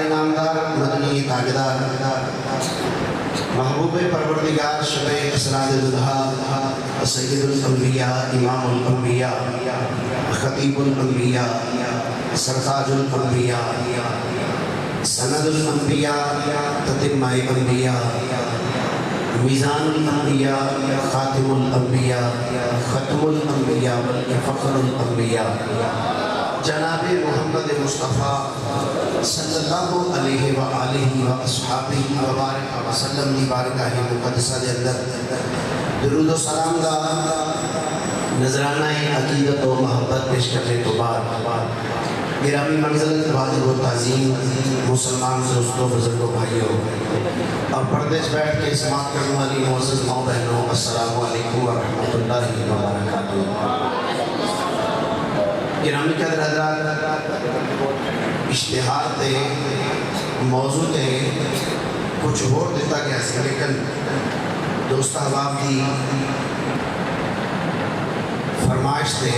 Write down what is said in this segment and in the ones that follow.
انعامدار مدنی تاجدار محبوب پروردگار شب اسرار الاضحیٰ سید الانبیاء امام الانبیاء خطیب الانبیاء سرتاج الانبیاء سند الانبیاء تتمہ انبیاء میزان الانبیاء خاتم الانبیاء ختم الانبیاء فخر الانبیاء جناب محمد مصطفیٰ صلی اللہ علیہ وآلہ وآصحابہ وبارک وسلم دی بارگاہ مقدسہ دے اندر درود و سلام دا نذرانہ عقیدت و محبت پیش کرنے تو بعد گرامی منزلت واجب و تعظیم مسلمان دوستوں بزرگوں بھائیوں اور پردے سے بیٹھ کے سماعت کرنے والی معزز ماں بہنوں السلام علیکم ورحمۃ اللہ وبرکاتہ۔ گرامی قدر حضرات اشتہار تے موضوع تے کچھ اور دیتا گیا سی لیکن دوست احباب کی فرمائش تے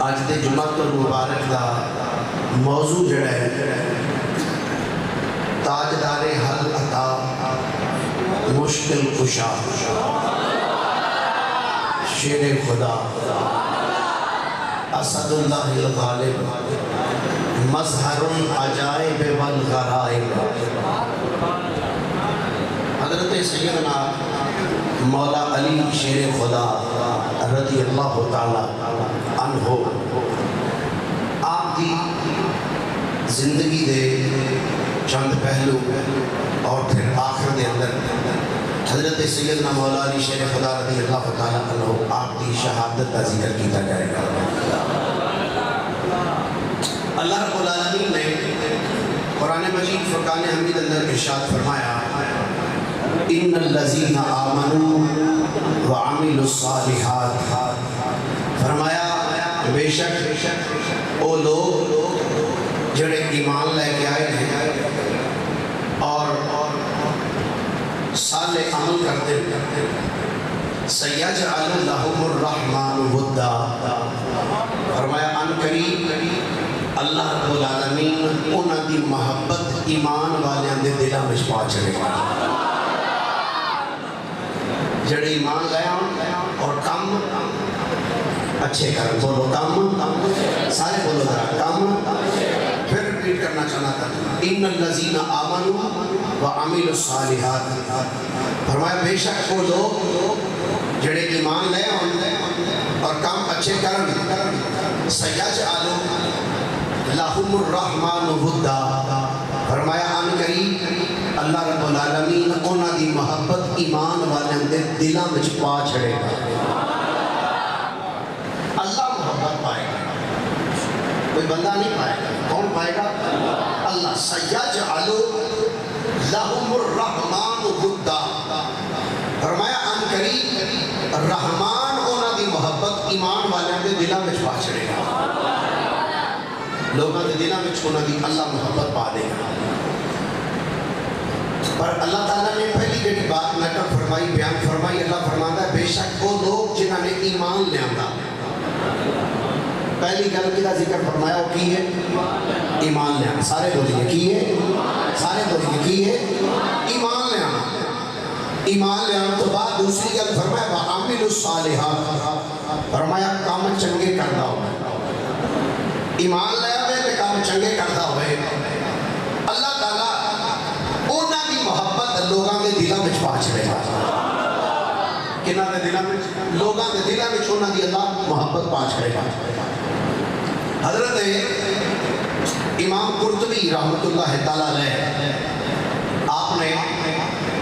آج دے جمعۃ المبارک دا موضوع جڑا ہے تاجدار حل عطا مشکل کشا شیر خدا اسد اللہ الغالب مظہر العجائب والغرائب۔ حضرت سیدنا مولا علی شیر خدا رضی اللہ تعالی عنہ آپ کی زندگی دے چند پہلو اور پھر آخر دے اندر حضرت سیدنا مولا علی شیر خدا رضی اللہ تعالی عنہ آپ کی شہادت کا ذکر کیتا جائے گا۔ اللہ رب العالمین نے قرآن مجید فرقان حمید اندر ارشاد فرمایا ان الذین آمنوا وعملوا الصالحات، فرمایا بے شک او لوگ جڑے ایمان لے کے آئے ہیں اور صالح عمل کرتے ہیں سیجعل لہم الرحمن ودا، فرمایا ان قریب اللہ رب العالمین انہاں دی محبت ایمان والیاں دے دلاں وچ پا چھڑے گا۔ جڑے ایمان لے آن اور کم اچھے کرن، بولو کم، سارے بولو ذرا کم، پھر ریپیٹ کرنا چاہنا تھا ان الذین آمنوا وعملوا الصالحات، فرمایا بے شک وہ لوگ جڑے ایمان لے آن اور کم اچھے کرن سیجعل لہم الرحمن ودا، فرمایا ان قریب اللہ رب العالمین انہاں دی محبت ایمان والوں دے دلاں وچ پا چھڑے گا۔ اللہ محبت پائے گا، کوئی بندہ نہیں پائے گا، کون پائے گا؟ اللہ۔ سیجعل لہم الرحمن ودا، فرمایا ان قریب رحمان انہاں دی محبت ایمان والوں دے دلاں وچ پا چھڑے گا، لوگوں کے دلوں میں چھونا دی اللہ محبت پا دے گا۔ پر اللہ تعالیٰ نے پہلی جڑی بات نقل فرمائی بیان فرمائی، اللہ فرماتا ہے بے شک وہ لوگ جنہاں نے ایمان لے آندا، پہلی گل کی ذکر فرمایا وہ کی ہے؟ ایمان لے آنا۔ سارے بولیے کی ہے؟ سارے بولیے کی ہے؟ ایمان لے آنا۔ ایمان لے آنا تو بعد دوسری گل فرمایا وعملوا الصالحات، فرمایا کام چنگے کردا ہوئے، ایمان لے آوے تے کام چنگے کردا ہوئے، اللہ تعالیٰ انہاں دی محبت لوگاں دے دلاں وچ پا چھڑے گا۔ کنہاں دے دلاں وچ؟ لوگاں دے دلاں وچ انہاں دی اللہ محبت پا چھڑے گا۔ حضرت امام قرطبی رحمۃ اللہ تعالیٰ علیہ آپ نے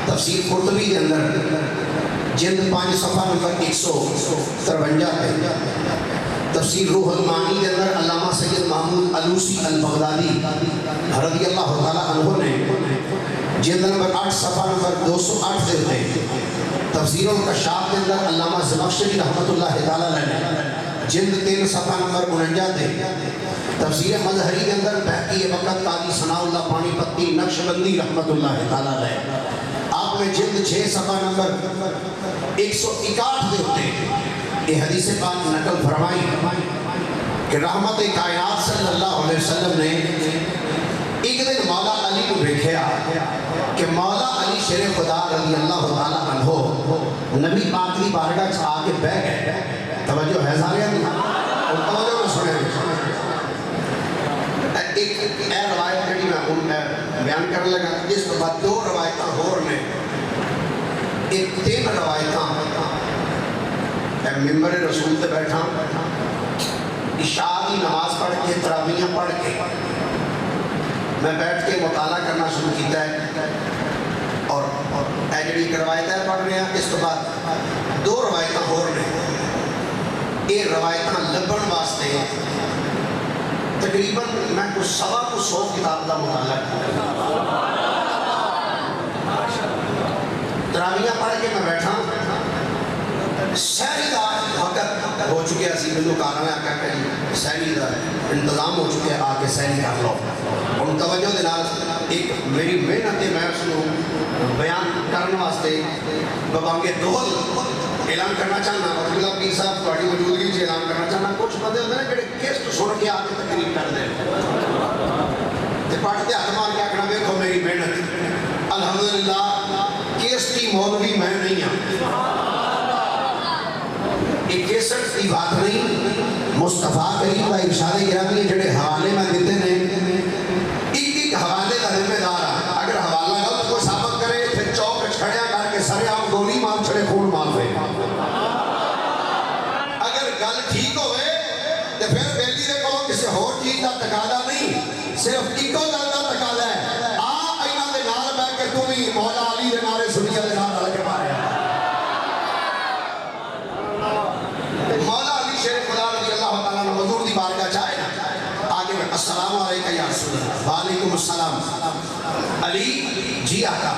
تفسیر قرطبی کے اندر جلد 5 صفحہ نمبر 153 پہ تفسیر روح المعانی کے اندر علامہ سید محمود علوسی البغدادی رضی اللہ تعالیٰ عنہ نے جلد نمبر 8 صفحہ نمبر 208 دے ہوتے تفسیر الکشاف کے اندر علامہ زمخشری رحمۃ اللہ تعالیٰ نے جلد 3 صفحہ نمبر 49 دے تفسیر مظہری کے اندر بہقی وقت قاضی ثناء اللہ پانی پتی نقشبندی رحمۃ اللہ تعالیٰ علیہ آپ نے جلد 6 صفحہ نمبر 161 دے ہوتے یہ حدیث پاک نقل فرمائی کہ رحمت کائنات صلی اللہ علیہ وسلم نے ایک دن مولا علی کو دیکھا کہ مولا علی شیر خدا رضی اللہ تعالیٰ عنہ نبی پاک کی بارگاہ سے آ کے بیٹھ گئے. توجہ ہے سارے نہیں اور توجہ میں سنے. ایک اے روایت جڑی میں بیان کرنے لگا اس کے بعد دو روایتاں ہور نے. ایک تین روایتاں ممبر رسول تے بیٹھا عشاء کی نماز پڑھ کے تراویحاں پڑھ کے میں بیٹھ کے مطالعہ کرنا شروع کیتا ہے اور اے جڑی ایک روایت ہے پڑھ رہے ہیں. اس کے بعد دو روایتاں ہور نے. یہ روایتاں لبن واسطے تقریباً میں کچھ 100 کتاب کا مطالعہ کیا. تراویحاں پڑھ کے میں بیٹھا سحری کا وقت ہو چکے سی. مجھے کہا میں آکا کہ سحری کا انتظام ہو چکے آ کے سحری کر لو. اور توجہ دے نال ایک میری محنت ہے میں اس کو بیان کرنے واسطے بابانگے دوہل اعلان کرنا چاہنا اور ملا پیر صاحب تھوڑی موجودگی سے اعلان کرنا چاہنا. کچھ بندے ہوتے ہیں جڑے کیسٹ سن کے آ کے تقریر کر دیں تے پڑھتے ہاتھ مار کے آکھنا دیکھو میری محنت. الحمدللہ کیسٹ کی مولوی میں نہیں ہوں. ایک کیسٹ کی بات نہیں. مصطفیٰ کریم کا ارشاد گرامی جڑے حوالے میں دیتے ہیں ایک حوالے کا ذمہ دار ہے. اگر حوالہ غلط کو ثابت کرے پھر چوک کھڑیا کر کے سرے عام گولی مار چھڑے خون مار دے. اگر گل ٹھیک ہوئے تو پھر بیلی دے کو کسی اور چیز کا تقاضا نہیں صرف ایکو گل کا تقاضا ہے. آ اینا دے نال بیٹھ کے تم ہی مولا علی دے نارے سنیا دے نال رل کے مارے. مولا علی شیر خدا رضی اللہ تعالیٰ نے حضور دی بارگاہ چاہے آگے میں السلام علیکم یا رسول اللہ. وعلیکم السلام. علی جی آقا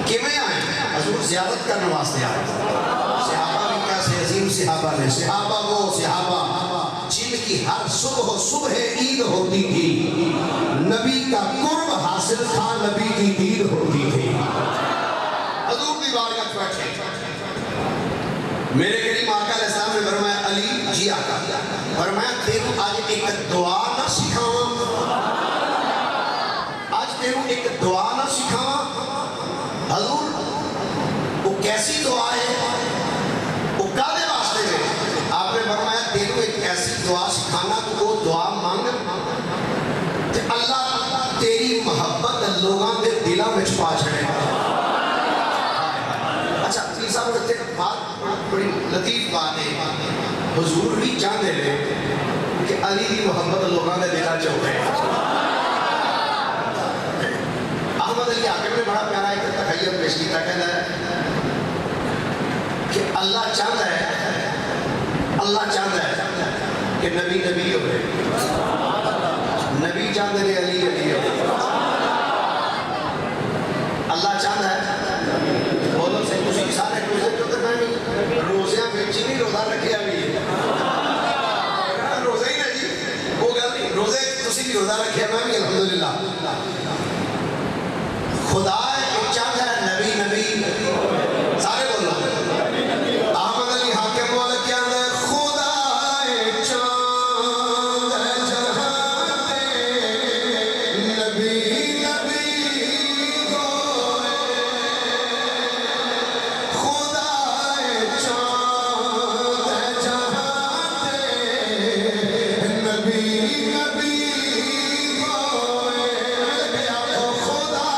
کیویں آئے؟ حضور زیارت کرنے واسطے آئے. صحابہ بھی کیسے عظیم صحابہ نے. صحابہ وہ صحابہ جن کی ہر صبح عید ہوتی تھی. نبی کا قرب حاصل تھا, نبی کی دید ہوتی تھی. حضور دی بارگاہ بیٹھے میرے کریم آقا علیہ السلام نے فرمایا علی جی آقا فرمایا تیروں آج ایک دعا نہ سکھاواں. آج تیروں ایک دعا نہ سکھاواں. حضور وہ کیسی دعا ہے, وہ کادے واسطے ہے؟ آپ نے فرمایا تیروں ایک ایسی دعا سکھانا تو وہ دعا مانگ کہ اللہ تیری محبت لوگاں دے دلاں وچ پا چھڑے. اچھا پیر صاحب کہتے بات بڑی لطیف بات ہے. حضور بھی چاہتے ہیں کہ علی کی محبت لوگاں دے دلاں چ ہوے. احمد علی حاکم نے بڑا پیارا ایک تخیل پیش کیا. کہتا ہے کہ اللہ چاہتا ہے کہ نبی نبی ہوئے, نبی چاہتے ہیں علی علی ہوئے. اللہ چاہتا ہے بولو سے کسی سارے روزے جو کرنا نہیں روزیاں بیچی نہیں روزہ رکھیا بھی روزہ ہی نہیں جی وہ گل نہیں. روزے تسی بھی روزہ رکھیا میں بھی الحمدللہ. خدا چاہتا ہے نبی نبی سارے بولو. احمد علی حاکم والا کیا ہے خدا چاند جہاں نبی نبی ہوئے. خدا چاند جہاں نبی نبی ہوئے. خدا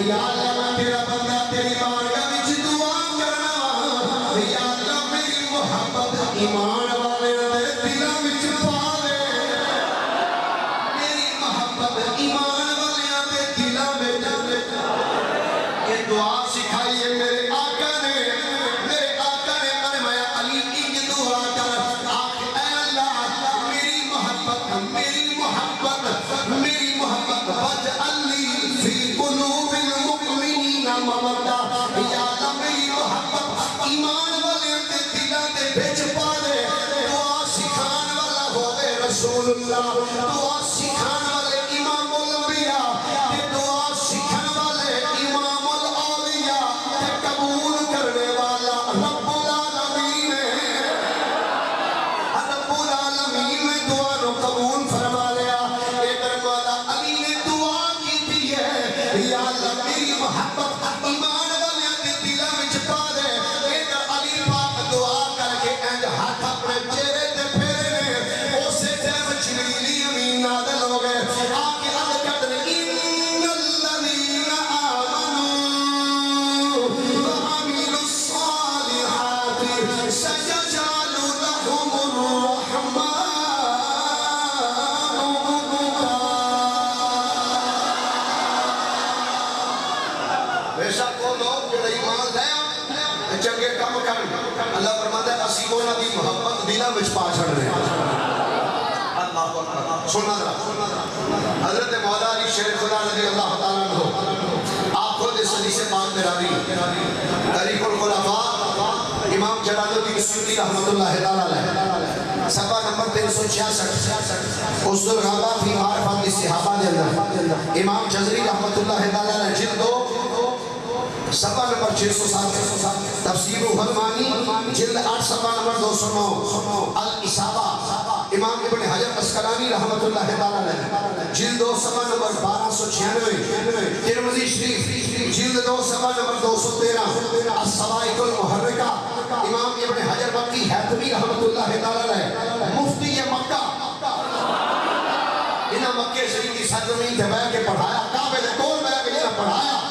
یا اللہ میں تیرا بندہ تیری بارگاہ وچ دعا کرنا یا اللہ میری محبت ایمان والے دے دلاں وچ پا دے میری محبت ایمان والے دے دلاں وچ یہ دعا سکھائی ہے میرے آقا نے فرمایا علی کی دعا کر آخ اے اللہ میری محبت وجعلی فی قلوب المؤمنین مودہ یا اللہ میری محبت ایمان والے دے دلاں دے وچ پا دے دعا سکھان والا ہوے رسول اللہ دعا سکھان والے امام الانبیاء تے دعا سکھان والے امام الاولیاء تے قبول کرنے والا رب العالمین نے دعا نو قبول فرما لیا ادھر مولا علی نے دعا کی تھی ہے یا اللہ میری محبت ایمان والے دے دلاں وچ پا دے ادھر علی پاک دعا کر کے انج ہاتھ اپنے چہرے تے پھیرے اسے ٹائم جبریل امین نازل ہو گئے آکے عرض کرتے ہیں ان الذین آمنوا وعملوا الصالحات سيجعل لهم الرحمن ودا بے شک وہ لوگ جو ایمان لے چنگے کام کرن اللہ فرماتا ہے اسی انہاں دی محبت دلاں وچ پا چھڑ رہے ہیں اللہ اکبر سننا ذرا حضرت مولا علی شیر خدا رضی اللہ تعالیٰ عنہ آپ خود اس حدیث پاک میں راوی تاریخ الخلفاء امام جلال الدین سیوطی رحمت اللہ تعالیٰ علیہ صفحہ نمبر 366 اصول غابہ فی معرفت الصحابہ دے اندر امام جزری رحمت اللہ تعالیٰ علیہ جلد 2 صفحہ نمبر 607 تفسیر الحلمانی جلد 8 صفحہ نمبر 209 الاسابہ امام ابن حجر اسقلانی رحمت اللہ تعالیٰ علیہ جلد 2 صفحہ نمبر 1296 ترمذی شریف جلد 2 صفحہ نمبر 213 الصواعق المحرکہ امام ابن حجر مکی حیثمی رحمت اللہ تعالیٰ علیہ مفتی مکہ انہاں مکہ شریف کی سرزمین تے بیٹھ کے پڑھایا کعبے دے کول بیٹھ کے انہاں پڑھایا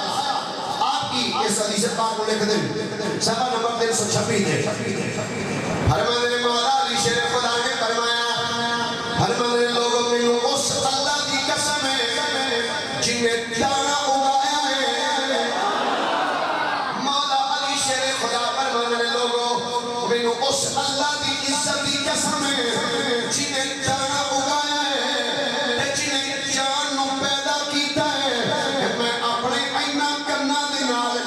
اس حدیث پاک کو لکھ دیں صفحہ نمبر 326 دے فرمانے نے مولا علی شیر خدا نے فرمایا فرمانے لوگوں میں اس اللہ کی قسم ہے جن نے دانا اگایا ہے مولا علی شیر خدا فرمانے لوگوں میں اس اللہ کی عزت کی قسم ہے جن نے دانا اگایا ہے جن نے جان نو پیدا کیتا ہے میں اپنے اینا کرنا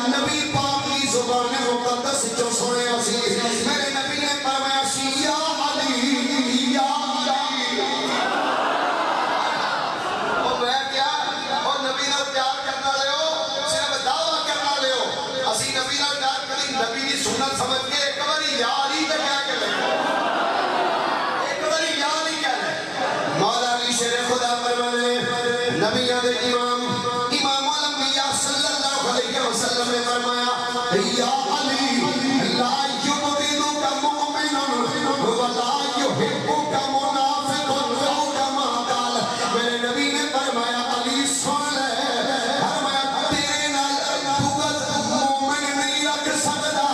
نبی پاک کی زبان مقدس جو سنے اسی میرے نبی نے فرمایا سی یا علی یا علی اور میں کیا اور نبی نال پیار کرنا لے ہو صرف دعویٰ کرنا لے ہو اسی نبی نال پیار کری نبی کی سنت سمجھ کے ایک باری یا علی تے کیا کہ لے ایک باری یا علی کہہ لے مولا علی شیر خدا فرمانے نبیوں دے امام الانبیاء صلی اللہ علیہ وسلم نے فرمایا یا علی لا یبغضک مؤمن ولا یحبک منافق او کما قال میرے نبی نے فرمایا علی سن لے فرمایا تیرے نال بغض مومن نہیں رکھ سکتا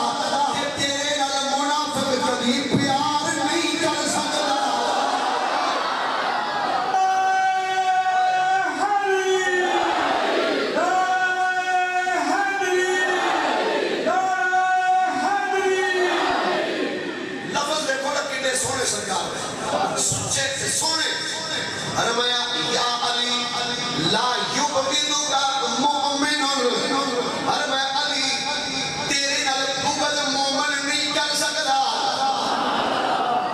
کہ تیرے نال منافق کبھی پیار نہیں کر سکتا فرمایا یا علی لا یبغضک مؤمن فرمایا علی تیرے نال بغض مومن نہیں کر سکتا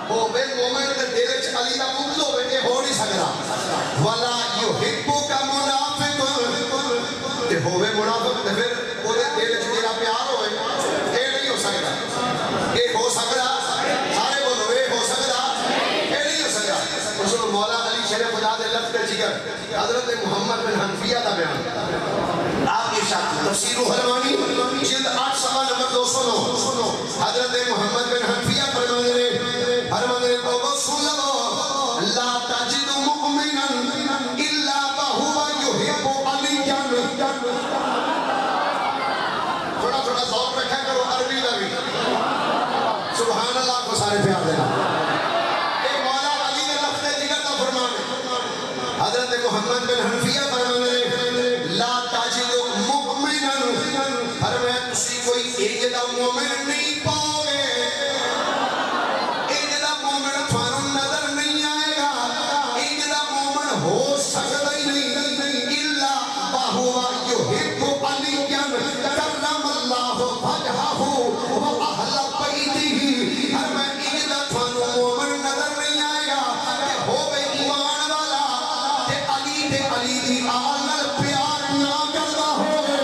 ہوے مومن دے دل وچ علی دا بغض ہوے اے ہو نہیں سکدا ولا یحبک منافق تے ہوے منافق تے پھر اودے دل وچ تیرا پیار ہوے اے نہیں ہو سکدا اے ہو سکدا سارے بولو اے ہو سکدا اے نہیں ہو سکدا اس مولا علی شیر خدا دے لفظ کے جگر حضرت محمد بن حنفیہ دا بیان آپ کی شاک تفسیر الحلمانی جلد 8 صفحہ نمبر 209 حضرت محمد بن حنفیہ فرمانے لوگوں سن لو لا تجد مؤمنا الا وهو يحب عليا محمد بن حنفیہ فرماتے لا تاجد مؤمنا فرمایا تسی کوئی ایجدا مومن نہیں پاؤ گے ایجدا مومن تھانوں نظر نہیں آئے گا ایجدا مومن ہو سکتا ہی نہیں الا باہوا یحب علی کرم اللہ وجہہ و اہل بیتہ فرمایا ایجدا تھانوں مومن نظر نہیں آئے گا کہ ہوے ایمان والا تے علی دی آل نال پیار نہ کردا ہوے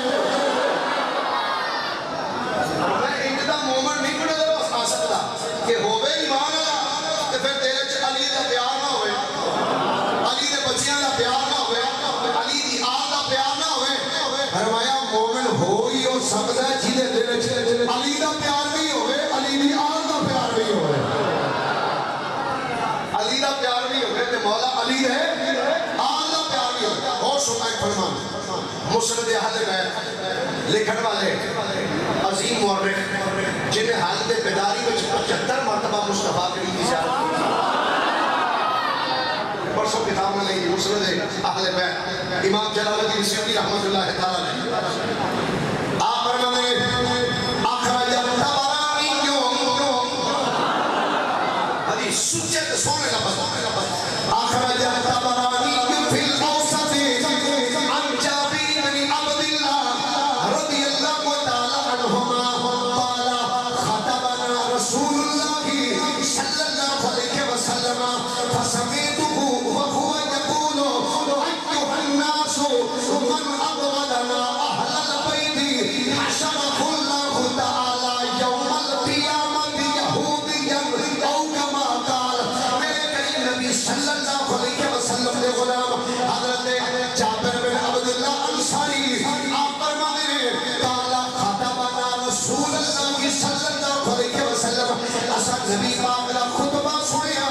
میں ایجدا مومن نہیں کوئی نظر آ سکتا کہ ہوے ایمان والا تے پھر تیرے چ علی دا پیار نہ ہوے علی دے بچیاں دا پیار نہ ہوے علی دی آل دا پیار نہ ہوے فرمایا مومن ہو ہی ہو سکتا ہے جہدے دل وچ علی دا پیار بھی ہوے علی دی آل دا پیار بھی ہوے علی دا پیار بھی ہوے تے مولا علی ہے آل دا پیار بھی ہوے اور سنا ایک فرمان مسند اہل بیت لکھن والے عظیم مورخ جنہیں حالت بیداری وچ 75 مرتبہ مصطفیٰ کریم دی زیارت کی پرسوں کتاب میں لئی مسند اہل بیت امام جلال الدین سیوطی رحمۃ اللہ تعالی علیہ آپ فرماتے اخرج الطبرانی حدیث سچے تے سونے لفظ اخرج الطبرانی فی الاوسط عن جابر بن عبد اللہ رضی اللہ تعالی عنہما قال خطبنا رسول اللہ صلی اللہ علیہ وسلم فسمعته وهو يقول ايها الناس من ابغضنا اهل البيت حشره الله تعالى يوم القيامه يهوديا او كما قال میرے کریم نبی صلی اللہ علیہ وسلم کے غلام حضرت جابر بن عبد اللہ انصاری آپ فرماتے ہیں قال خطبنا رسول اللہ صلی اللہ علیہ وسلم اسا نبی پاک کا خطبہ سنیا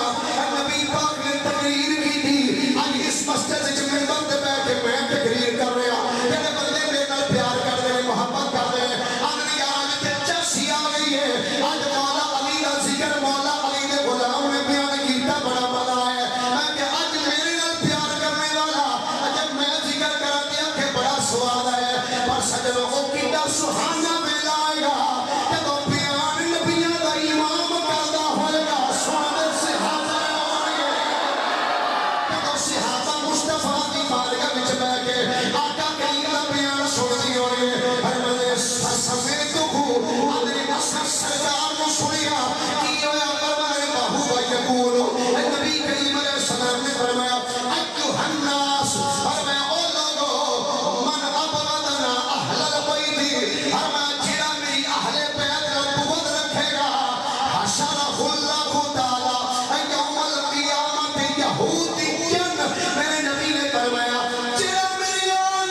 نبی پاک نے تقریر کی تھی آج اس مسجد سے منبر پہ بیٹھ کے میں تقریر کر رہا میرے بندے میرے نال پیار کر رہے ہیں محبت کر رہے ہیں آج یار تے چسی آ گئی ہے آج مولا علی دا ذکر مولا علی دے غلام نے بیان کیتا بڑا مزہ ہے میں کہ آج میرے نال پیار کرنے والا جب میں ذکر کر دیا کہ بڑا سواد ہے پر سجنوں کو کیتا سہانا ویلا آئے گا جب بیان نبیوں دا امام کردا ہوئے گا سونے سے صحابہ مصطفیٰ دی بارگاہ وچ بیٹھ کے آقا کریم دا بیان سندی ہوئے فرماتے سمیتو ادری اثر سرکار کو سنیا کی ہویا فرمایا بہو یقول نبی کریم علیہ السلام نے فرمایا ایھا الناس فرمایا او لوگو من ابغضنا اہل البیت فرمایا جڑا میری اہل بیت نال بغض رکھے گا حشرہ اللہ تعالی یوم القیامت یہودی میرے نبی نے فرمایا جڑا میری آل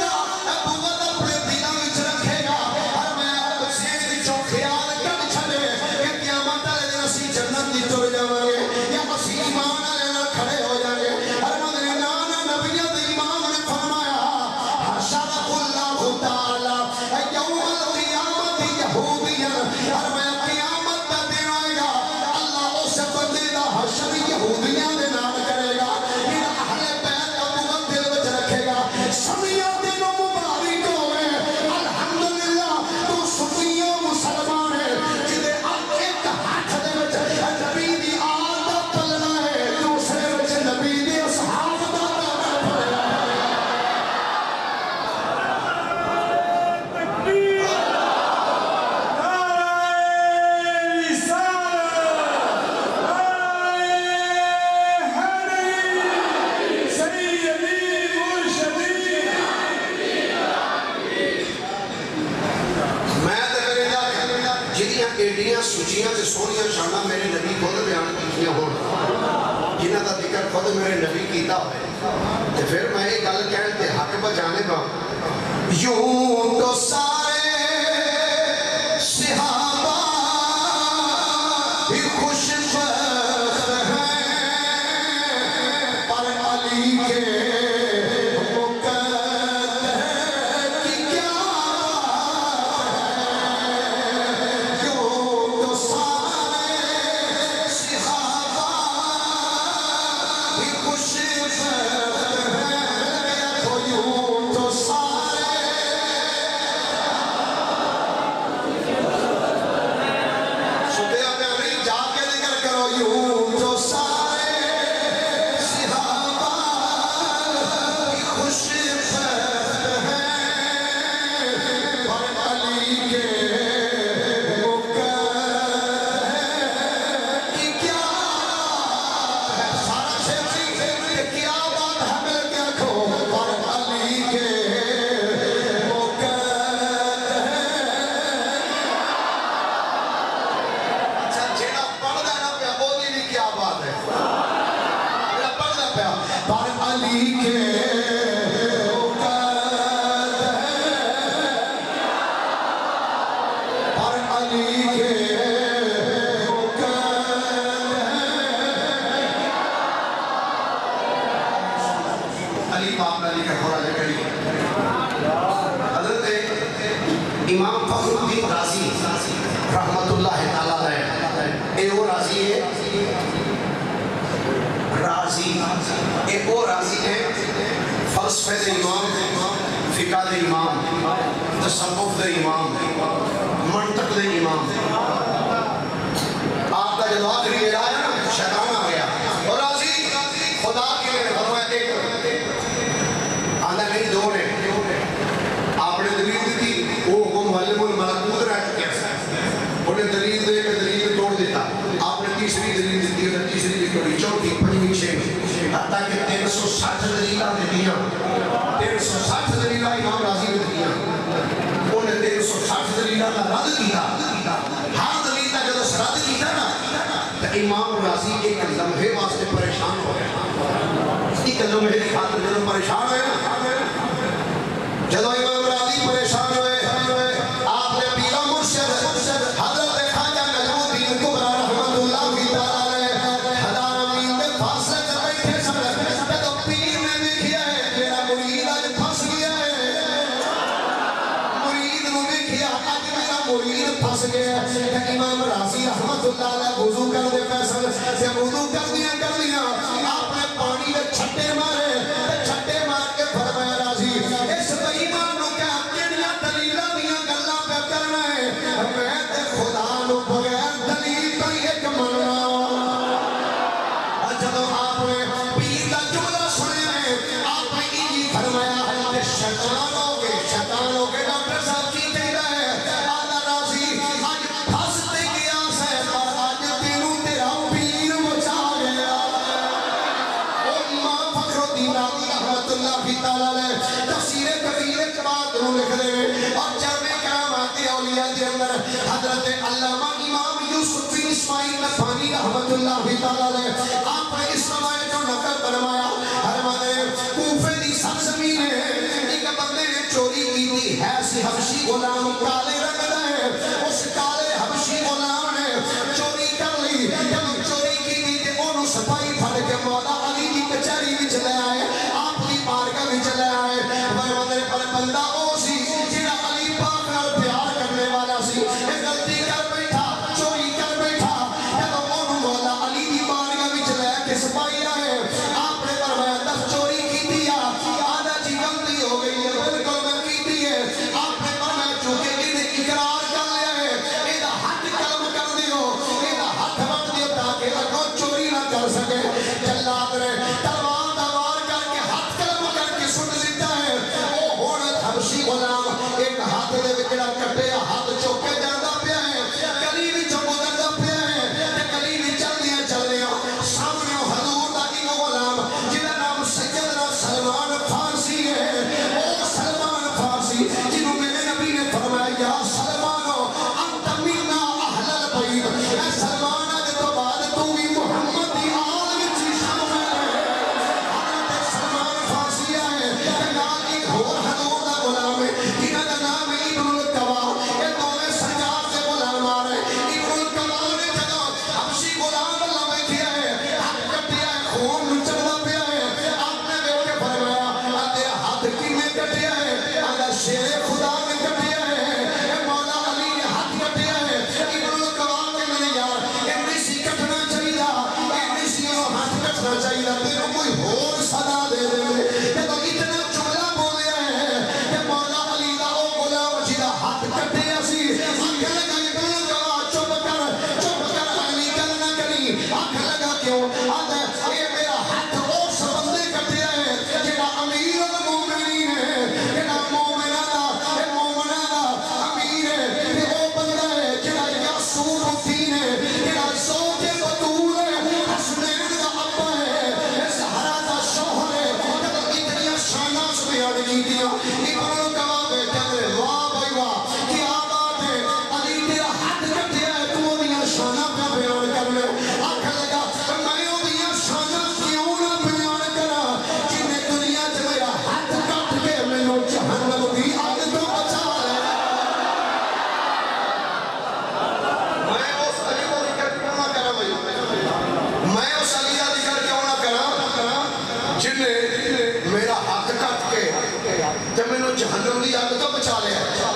بغض اپنے دلوں وچ رکھے گا اور میں ذہن وچوں خیال کڈ چھڈے کہ قیامت والے دن اسی جنت دی تر جاواں گے یا اسی ایمان والے نال کھڑے ہو جاواں گے اور میں نانا نبیوں دے امام نے فرمایا حشر اللہ تعالی یوم القیامت یہودیاں اور میں قیامت دا دن آئے گا اللہ اس بندے دا حشر یہودیاں دے نال کرے گا سمیہ دن مبارک ہوئے الحمدللہ تو سمیہ مسلمان ہے جدے ایک ہاتھ دے وچ نبی دی آل دا پلنا ہے دوسرے وچ نبی دی اصحاب دا پلنا ہے تکبیر نعرہ رسالت نعرہ حیدری سیدی ایڈیاں سچیاں تے سونیاں شاناں میرے نبی خود بیان کیتیاں ہون جنہاں دا ذکر خود میرے نبی کیتا ہوئے تے پھر میں یہ گل کہن تے حق بچانے کا یوں تو سارے صحابہ بھی خوش بخت ہیں پر علی کے خوش علی کے امام فخر الدین رازی رحمت اللہ تعالیٰ علیہ اے وہ رازی ہے اے وہ رازی ہے فلسفے دے امام فقہ دے امام تصوف دے امام منطق دے امام آپ کا جب آخری آیا نا شیطان آ گیا اور رازی خدا کے لیے فرمایا ایک آدھا نہیں دو نے آپ نے دلیل دی وہ حکم معلم الملکوت رہ چکے انہیں دلیل دے کے دلیل توڑ دیتا آپ نے تیسری دلیل دی اور تیسری دی توڑی چوتھی پنجویں چھویں حتیٰ کہ 360 دلیلہ نے دیا 360 دلیلہ امام رازی نے دیا انہیں 360 دلیلہ کا رد کیا ہر دلیل کا جب رد کیا نا تو امام رازی ایک لمحے واسطے پریشان ہو گیا ایک لمحے کی خاطر جب پریشان ہوئے نا جب امام راضی پریشان ہوئے آپ نے پیرا مرشد حضرت خواجہ نجم الدین کبریٰ رحمت اللہ تعالیٰ نے ہزار امین میں فاصلے کر بیٹھے سمجھے تو پیر نے دیکھیا ہے میرا مرید آج پھنس گیا ہے مرید نے دیکھیا آج میرا مرید پھنس گیا ہے امام راضی رحمت اللہ علیہ وضو کر دے پیسل سے وضو کر دیا آپ نے پانی میں چھٹے مارے چھٹے مار کے فرمایا راضی اس بےایمان نو کیا کیڑیاں دلیلاں دیاں گلاں پہ کرنا ہے میں تے خدا نو بغیر دلیل تو ایک مننا جدوں آپ نے پیر دا جملہ سنیا ہے آپ نے یہ فرمایا کہ شیطان ہو کے ڈاکٹر صاحب کی کہہ رہا ہے آدھا راضی آج پھنستے گیا سے پر آج تینوں تیرا پیر بچا گیا امام فخر الدین رازی رحمت اللہ تعالیٰ نے تفسیر کبیر اقبال کو لکھ دے اور جامع کرامات اولیاء کے اندر حضرت علامہ امام یوسف بن اسماعیل نبہانی رحمت اللہ تعالیٰ نے آپ نے اس روایت کو نقل فرمایا فرماتے کوفے دی سرزمین ہے ایک بندے نے چوری کی تھی ہے سی حبشی غلام کالے رنگ دا ہے اس کالے حبشی غلام نے چوری کر لی جب چوری کی تھی تے انہوں سپاہی پھڑ کے مولا علی کی کچہری وچ لے آئے آپ کی بارگاہ وچ لے آئے فرماتے پر بندہ او سی جڑا علی پاک نال پیار کرنے والا سی اے غلطی کر بیٹھا چوری کر بیٹھا جب انہوں مولا علی کی بارگاہ وچ لے کے سپاہی آئے آپ نے فرمایا دس چوری کی تھی آدھا جی غلطی ہو گئی ہے بالکل میں کی تھی ہے آپ نے فرمایا چونکہ انہیں اقرار کر لیا ہے ایدہ ہاتھ کلم کر دیو ایدہ ہاتھ بڑھ دیو تاکہ اگو چوری نہ کر سکے جلاد نے تلوار دوار کر کے ہاتھ کلم کر کے سن لیتا ہے او ہونت حبشی غلام ایک ہاتھ دے وچڑا کٹے ہاتھ چوکے جاندہ پیا ہے گلی وچ گزردا پیا ہے تے گلی وچ چل دیا سامنے حضور دا ایک غلام جہدا نام سیدنا سلمان فارسی ہے او سلمان فارسی جنہوں میرے نبی نے فرمایا یا سلمانو انت منا اہل البیت اے سلمان دے تو بعد تو بھی محمد دی آل وچ شامل ہے حضرت سلمان فارسی ہے تے نال ایک اور حضور دا غلام ہے جنہاں دا نام ہے ابن القوا اے دوویں سرکار دے غلام آ رہے ابن القوا نے جدوں حبشی غلام اللہ بیٹھیا ہے ہاتھ کٹیا ہے خون نچڑدا پیا ہے آپ نے دیکھ کے فرمایا تیرا ہاتھ کیویں کٹیا ہے اگر شیر خدا نے کٹیا ہے اے مولا علی نے ہاتھ کٹیا ہے ابن القوا نے میرے یار نہیں سی کٹنا چاہیے نہیں سی ہاتھ کٹنا چاہیے تینوں کوئی اور صدا دے دے جب اتنا جملہ بولیا ہے کہ مولا علی دا او غلام جدا ہاتھ کٹیا سی آنکھ لگا ابن القوا چپ کر علی گل نہ کری آنکھ لگا کیوں آدھا اے میرا ہاتھ اس بندے کٹیا ہے جڑا امیر المومنین ہے جڑا مومنہ دا امیر ہے تے او بندہ ہے جڑا یاسوب الدین ہے جڑا زوج بطول ہے حسنین دا ابا ہے زہرا دا شوہر ہے جب اتنی شاناں بیان کیتیاں ابن القوا بیٹھا ہے واہ بھائی واہ کیا بات ہے علی تیرا ہاتھ کٹیا ہے تو اودیاں شاناں پہ بیان کر لے آنکھ لگا میں اودیاں شاناں کیوں نہ بیان کرا جن جنہیں میرا حق کٹ کے تے مینوں جہنم دی اگ تو بچا لیا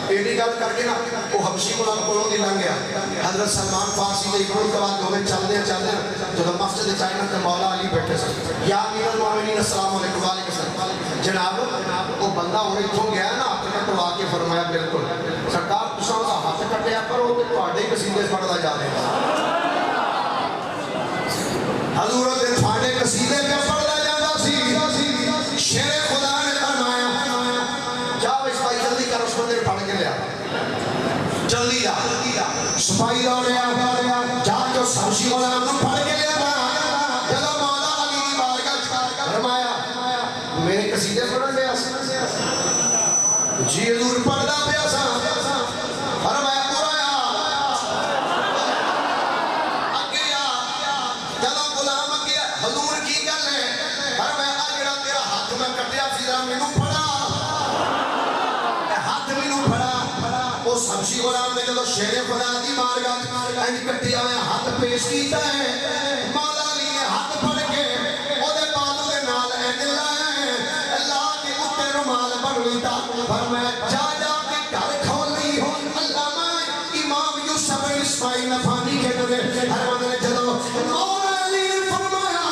ایڈی گل کر کے نا وہ حبشی غلام کولوں دی لنگ گیا حضرت سلمان فارسی دے اکڑ کے بعد ہوئے چلدے جب مسجد چائنا تے مولا علی بیٹھے سن یا امیر المومنین السلام علیکم وعلیکم السلام جناب وہ بندہ ہن اتھوں گیا نا ہاتھ کٹوا کے فرمایا بالکل سرکار تساں دا ہاتھ کٹیا پر وہ تے تواڈے قصیدے پڑھدا جا رہا حضور دے تواڈے قصیدے پہ پڑھدا جاندا سی شیر خدا نے فرمایا جاؤ اس بھائی جلدی کر اس بندے پڑھ کے لیا جلدی جا سپاہی لیا جا جو سبزی غلام کو پڑھ کے لیا جب مولا علی کی بارگاہ فرمایا میرے قصیدے پڑھ لیا جی حضور پڑھدا پیا سا فرمایا سبزی غلام نے جب شیر خدا کی بارگاہ انج کٹیا ہویا ہاتھ پیش کیتا ہے مولا علی نے ہاتھ پھڑ کے او دے بالوں دے نال انج لایا اللہ کے اوتے رومال بن لیتا فرمایا جا جا کے گھر کھولی علامہ امام یوسف اسماعیل نفانی کے نبی ہر نے جدو مولا علی نے فرمایا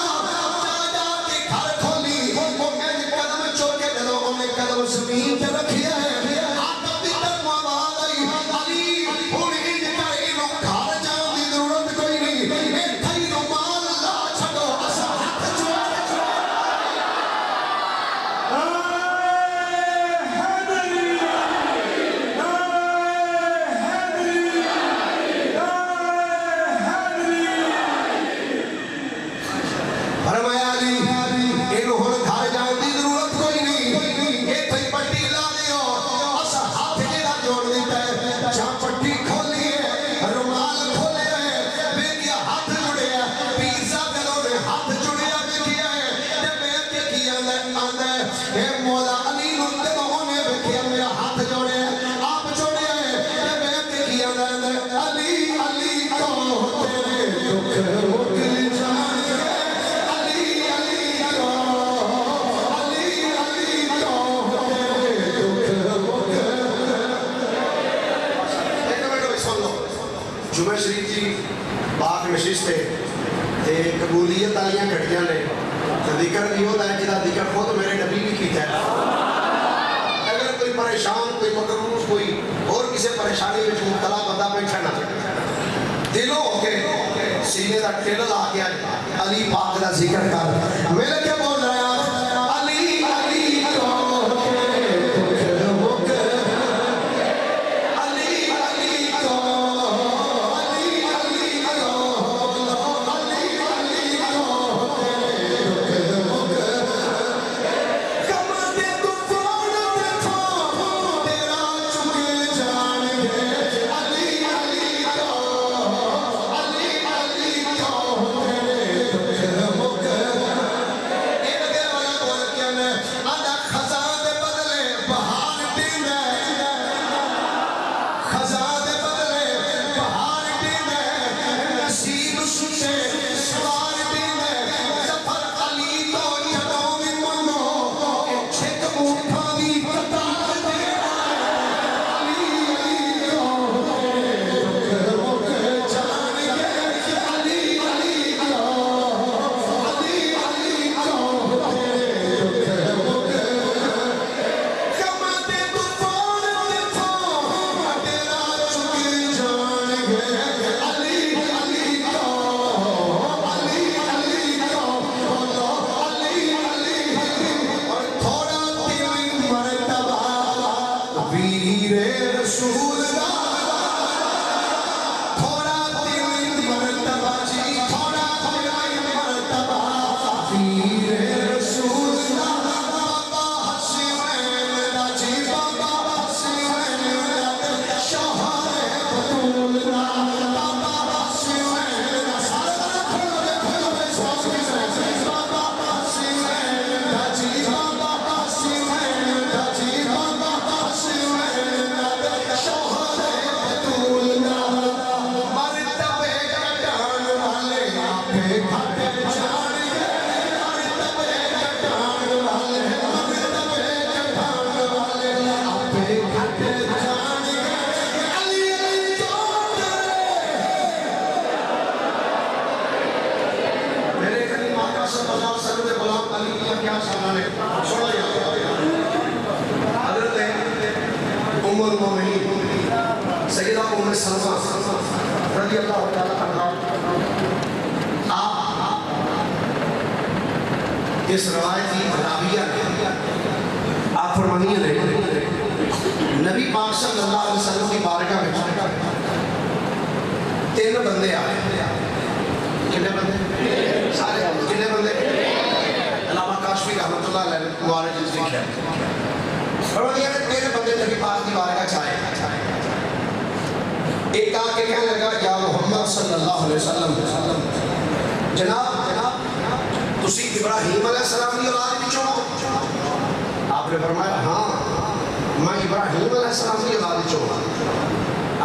جا جا کے گھر کھولی وہ انج قدم چوک کے جدو انہیں قدم زمین تے رکھیا ہے جمعہ شریف جی باق نشست ہے قبولیت آلیاں کھڑیاں نے ذکر بھی ہوتا ہے جدا ذکر خود میرے نبی بھی کیتا ہے اگر کوئی پریشان کوئی مقروض کوئی اور کسی پریشانی میں مبتلا بندہ بیٹھا نہ دلوں ہو کے سینے دا ٹل لا کے علی پاک دا ذکر کر میرے کیا بول رہا ہے علی علی show رضی اللہ تعالیٰ عنہ آپ اس روایتی راویہ نے آپ فرمانیے نے نبی پاک صلی اللہ علیہ وسلم کی بارگاہ میں 3 بندے آئے. کتنے بندے؟ سارے کتنے بندے؟ علامہ کاشفی رحمۃ اللہ علیہ مبارک جس لکھا ہے فرمانیے نے 3 بندے نبی پاک کی بارگاہ چاہے. ایک آ کے کہنے لگا یا محمد صلی اللہ علیہ وسلم جناب تسی ابراہیم علیہ السلام کی اولاد وچوں ہو؟ آپ نے فرمایا ہاں میں ابراہیم علیہ السلام کی اولاد وچوں ہوں.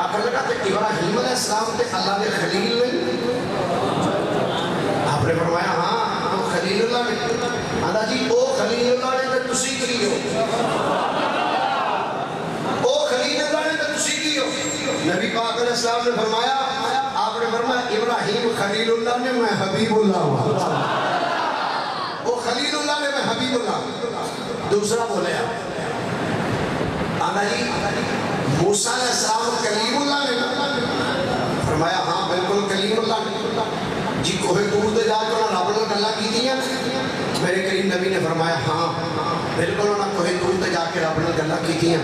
آخر لگا کہ ابراہیم علیہ السلام تے اللہ نے خلیل نے. آپ نے فرمایا ہاں وہ خلیل اللہ نے. آندا جی او خلیل اللہ نے تے تسی کی ہو؟ او خلیل اللہ نے تے تسی کی ہو؟ نبی پاک علیہ السلام نے فرمایا آپ نے فرمایا ابراہیم خلیل اللہ نے میں حبیب اللہ ہوں. وہ خلیل اللہ نے میں حبیب اللہ. دوسرا بولے آنا جی موسیٰ علیہ السلام کلیم اللہ نے. فرمایا ہاں بالکل کلیم اللہ نے. جی کوہ طور تے جا کے انہوں نے رب نال گلاں کیتیاں؟ میرے کریم نبی نے فرمایا ہاں بالکل انہوں نے کوہ طور تے جا کے رب نال گلاں کیتیاں.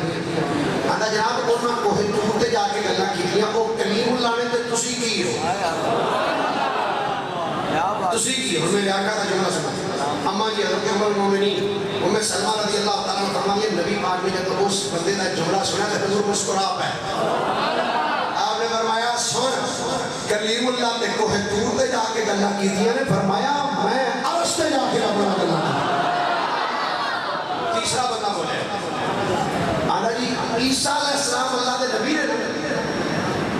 آندا جناب انہوں نے کوہ طور تے جا کے گلاں کیتیاں وہ کلیم اللہ نے تے تسی کی ہو؟ تسی کی ہو؟ میرے آقا کا جملہ سنا. اما جی حضرت ام المومنین ام سلمہ رضی اللہ تعالیٰ عنہ فرماتی ہے نبی پاک نے جب اس بندے کا جملہ سنا تو حضور مسکرا پے. آپ نے فرمایا سن کلیم اللہ تے کوہ طور تے جا کے گلاں کیتیاں نے. فرمایا میں عرش تے جا کے رب نال گلاں. تیسرا بندہ بولے آندا جی عیسیٰ علیہ السلام اللہ دے نبی نے.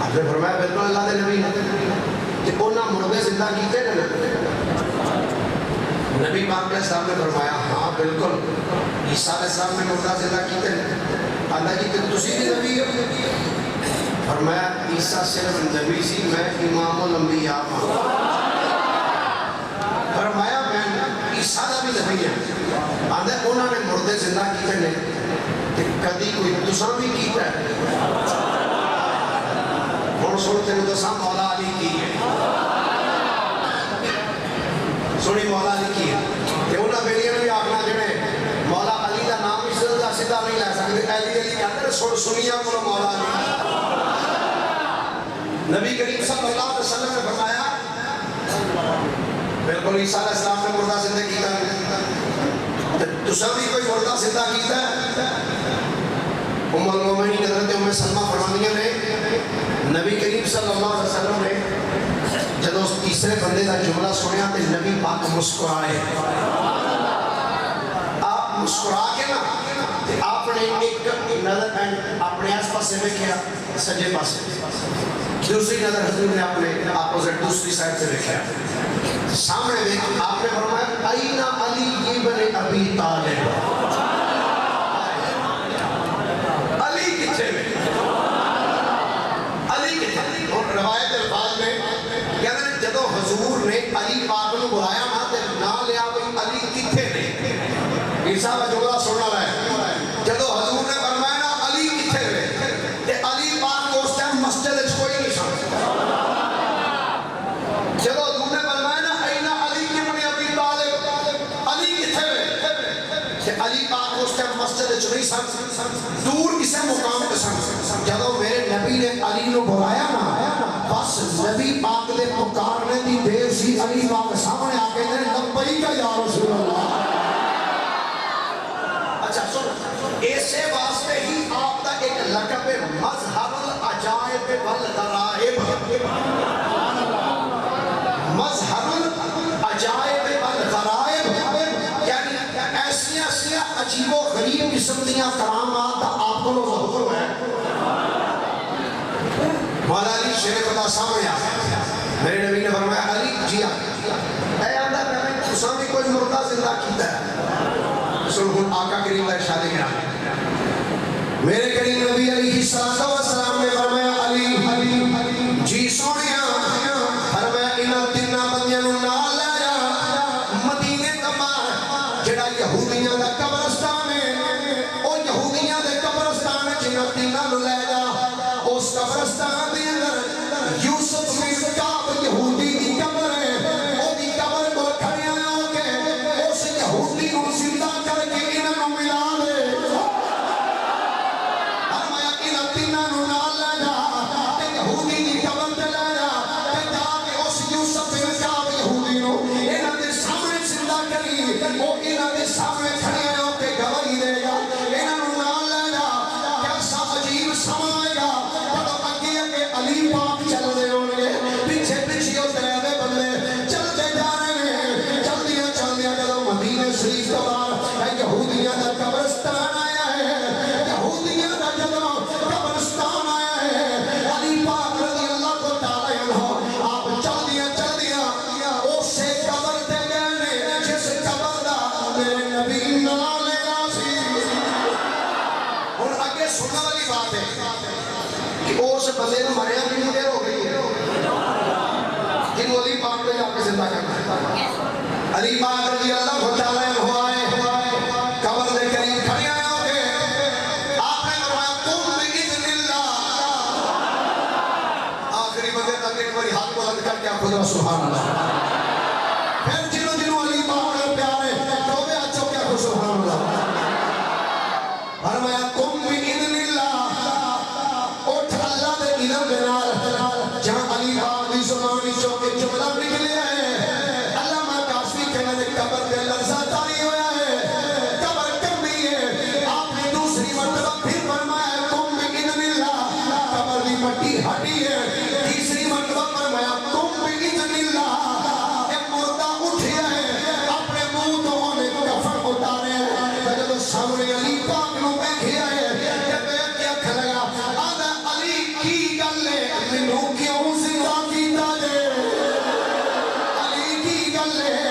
آپ نے فرمایا بالکل اللہ دے نبی نے. کہ انہاں مردے زندہ کیتے نے. نبی پاک علیہ السلام نے فرمایا ہاں بالکل عیسیٰ علیہ السلام نے مردہ زندہ کیتے ہیں. اللہ جی کہ تسی بھی نبی ہو؟ فرمایا عیسیٰ صرف نبی سی میں امام الانبیاء ہوں. فرمایا میں عیسیٰ دا بھی نبی ہے. آندھے انہوں نے مردے زندہ کیتے ہیں کہ کدی کوئی تساں بھی کیتا ہے. اور سنتے ہیں تساں مولا علی کی ہے. سونی مولا علی کی ہے کہ انہاں بیڑیاں بھی آخنا جنہیں مولا علی دا نام اس دا سیدھا نہیں لے سکتے. علی علی کہتے ہیں سنیاں کو مولا علی. نبی کریم صلی اللہ علیہ وسلم نے فرمایا بالکل عیسیٰ علیہ السلام نے مردہ زندہ کیتا ہے. تساں بھی کوئی مردہ زندہ کیتا ہے؟ ام المومنین حضرت ام سلمہ فرمانیاں نے نبی کریم صلی اللہ علیہ وسلم نے جب اس تیسرے بندے کا جملہ سنیا تو نبی پاک مسکرائے. آپ مسکرا کے نا آپ نے ایک نظر اپنے آس پاس میں کیا سجے پاس, دوسری نظر حضور نے اپنے اپوزٹ دوسری سائڈ سے رکھا سامنے دیکھ. آپ نے فرمایا اینا علی ابن ابی طالب. علی کتنے میں؟ علی کتنے؟ اور روایت الفاظ میں کہتے ہیں جدو حضور نے علی پاک کو بلایا نا تے نہ لیا بھئی علی کتنے نے. عیسیٰ کا جملہ سننا ہے جدو حضور نے فرمایا نا علی کتنے نے تے علی پاک کو اس ٹائم مسجد وچ کوئی نہیں سن. جدو حضور نے فرمایا نا اینا علی ابن ابی طالب علی کتنے نے تے علی پاک اس ٹائم مسجد وچ نہیں سن, دور کسے مقام پہ سن. جدو میرے نبی نے علی کو بلایا نا بس نبی پاک دے پکارنے دی دیر سی علی پاک سامنے آ کے کہنے لبیک یا رسول اللہ. اچھا سن ایسے واسطے ہی آپ کا ایک لقب مظہر العجائب والغرائب, مظہر العجائب والغرائب یعنی ایسی عجیب و غریب قسم دیاں کرامات آپ کو ظہور ہے. مولا علی شیر خدا سامنے آ میرے نبی نے فرمایا علی جی اے آندہ میں تساں بھی کوئی مردہ زندہ کیتا ہے. سن آقا کریم کا ارشاد ہے میرے کریم نبی علیہ السلام نے فرمایا علی جی سونیا فرمایا انہاں تیناں بندیاں نوں نال لے جا مدینے دا باہر جڑا یہودیاں دا قبرستان ہے او یہودیاں دے قبرستان جنہاں تیناں نوں لے جا اس قبرستان دے اندر شریف تو بعد یہودیاں دا قبرستان آیا ہے یہودیاں دا جدوں قبرستان آیا ہے علی پاک رضی اللہ کو تعالی عنہ آپ چل دیا اسے قبر تے گئے جس قبر دا میرے نبی نام لیا سی ہن اگے سننے والی بات ہے کہ اس بندے نوں مریا کتنی دیر ہو گئی ہے جنہوں علی پاک کو جا کے زندہ کرنا ہے علی پاک رضی اللہ تعالی عنہ آئے قبر دے قریب کھڑے آئے ہو گئے آپ نے فرمایا قم باذن اللہ آخری بندے تک ایک باری ہاتھ بلند کر کے خدا سبحان اللہ پھر جنہوں علی پاک نے پیار ہے تو بھی اچھو کیا خود سبحان اللہ فرمایا قم باذن اللہ اٹھ اللہ دے اذن دے نال جہاں علی پاک دی زبان وچوں ایک جملہ نکلیا ہے قبر کے لرزہ تاری ہویا ہے قبر کمی ہے آپ نے دوسری مرتبہ پھر فرمایا قم باذن اللہ قبر دی مٹی ہٹی ہے تیسری مرتبہ فرمایا قم باذن اللہ ایک مردہ اٹھیا ہے اپنے منہ تو انہیں کفن اتارے جب سامنے علی پاک نو بیٹھیا ہے جب کیا کھلگا آدھا علی کی گل ہے منوں کیوں زندہ کیتا جے علی کی گل ہے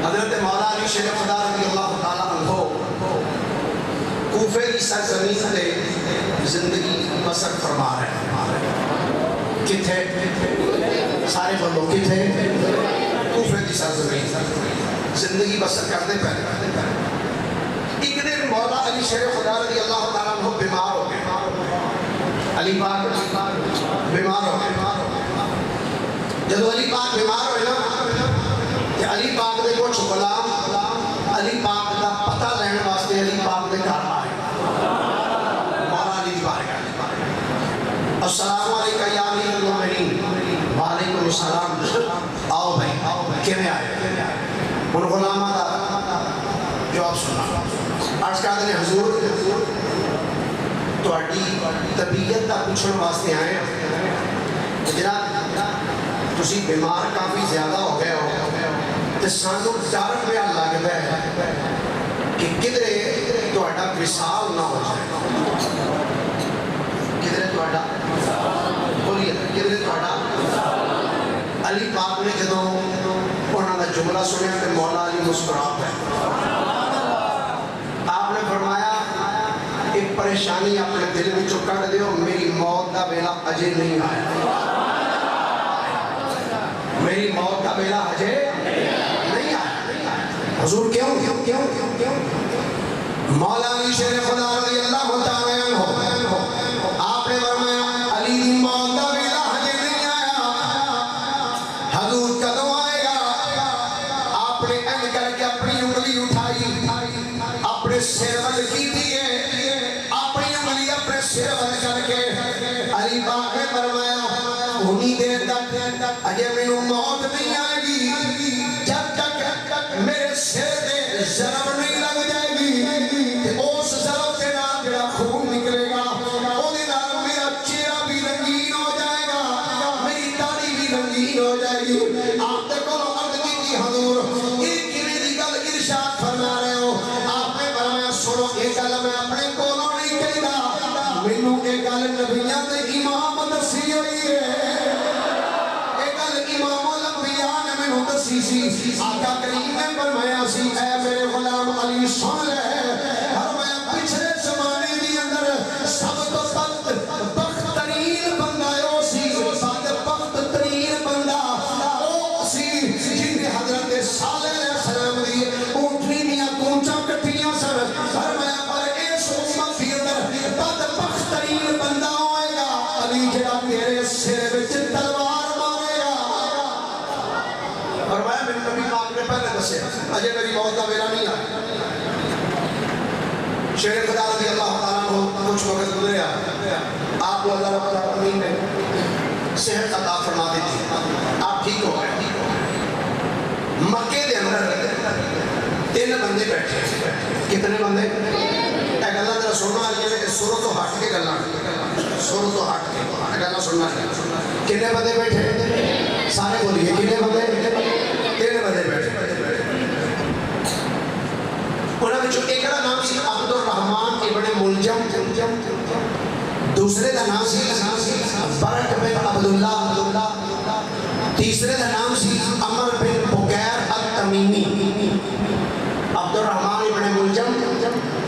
حضرت مولا علی شیر خدا رضی اللہ تعالیٰ عنہ کوفے کی سرزمین سے زندگی بسر فرما رہے ہیں کتھے سارے بندوں کتھے کوفے کی سرزمین زندگی بسر کرنے پہلے ایک دن مولا علی شیر خدا رضی اللہ تعالیٰ عنہ بیمار ہو گئے علی پاک بیمار ہو گئے جب علی پاک بیمار ہوئے نا کہ علی پاک دے کچھ غلام علی پاک دا پتہ لینے واسطے علی پاک دے گھر آئے مولا علی دی بارگاہ السلام علیکم یا امیر المومنین وعلیکم السلام آؤ بھائی کیویں آئے ان غلامہ دا جواب سنا عرض کہا دنے حضور تہاڈی طبیعت دا پوچھن واسطے آئے جناب تسی بیمار کافی زیادہ ہو گئے ہو تے سانو ڈر پیا لگدا ہے کہ کدھرے تہاڈا وصال نہ ہو جائے کدھرے تہاڈا بولیے کدھرے تہاڈا علی پاک نے جدوں انہاں دا جملہ سنیا تے مولا علی مسکرا پئے آپ نے فرمایا ایک پریشانی اپنے دل وچوں کڈ دیو میری موت دا ویلا اجے نہیں آیا میری موت کا بیلا حجے نہیں آیا حضور کیوں مولا علی شیر خدا رضی اللہ تعالی عنہ آپ نے فرمایا علی دی موت کا بیلا حجے نہیں آیا حضور کدوں آئے گا آپ نے ان کر کے اپنی انگلی اٹھائی اپنے سر ول کی دیئے اپنی انگلی اپنے سر ول کر کے علی پاک نے فرمایا انہی دیر تک اجے میں موت نہیں آئے گی جب تک میرے سر دے ضرب نہیں لگ جائے گی اس ضرب کے نام جڑا خون نکلے گا وہ دے نام میرا چہرہ بھی رنگین ہو جائے گا میری داڑھی بھی رنگین یقین ہو جائے گی. آپ دے کو عرض کی حضور یہ کیویں دی گل ارشاد فرما رہے ہو؟ آپ نے فرمایا سنو یہ گل میں اپنے کولوں نہیں کہدا، مینوں یہ گل نبیاں دے امام دسی ہوئی ہے. یہ گل امام الانبیاء نے مینوں دسی سی. آقا کریم نے فرمایا سی اے میرے غلام علی سن لے، فرمایا پچھلے زمانے دی اندر سب تو بخت ترین بندہ او سی، بخت ترین بندہ او سی جن نے حضرت صالح علیہ السلام دی اونٹنی دیاں کونچاں کٹیاں سن. فرمایا پر اس امت دی اندر بخت ترین بندہ ہوئے گا علی جڑا تیرے سر وچ تلوار مارے گا. فرمایا میرے نبی پاک نے پہلے دسے اجے میری موت کا ویلا نہیں آیا. شیر خدا رضی اللہ تعالیٰ کو کچھ وقت گزریا، آپ کو اللہ رب العالمین نے صحت عطا فرما دی تھی، آپ ٹھیک ہو گئے. مکے دے اندر 3 بندے بیٹھے. کتنے بندے؟ اے گلاں ذرا سننا ہے، سوروں تو ہٹ کے گلاں، سوروں تو ہٹ کے گلاں سننا ہے. کتنے بندے بیٹھے؟ سارے بولیے کتنے بندے؟ 3 بندے بیٹھے. انہاں وچوں ایک دا نام سی عبد الرحمن ابن ملجم، دوسرے دا نام سی برق بن عبداللہ، تیسرے دا نام سی عمر بن بکیر التمیمی. عبد الرحمن ابن ملجم،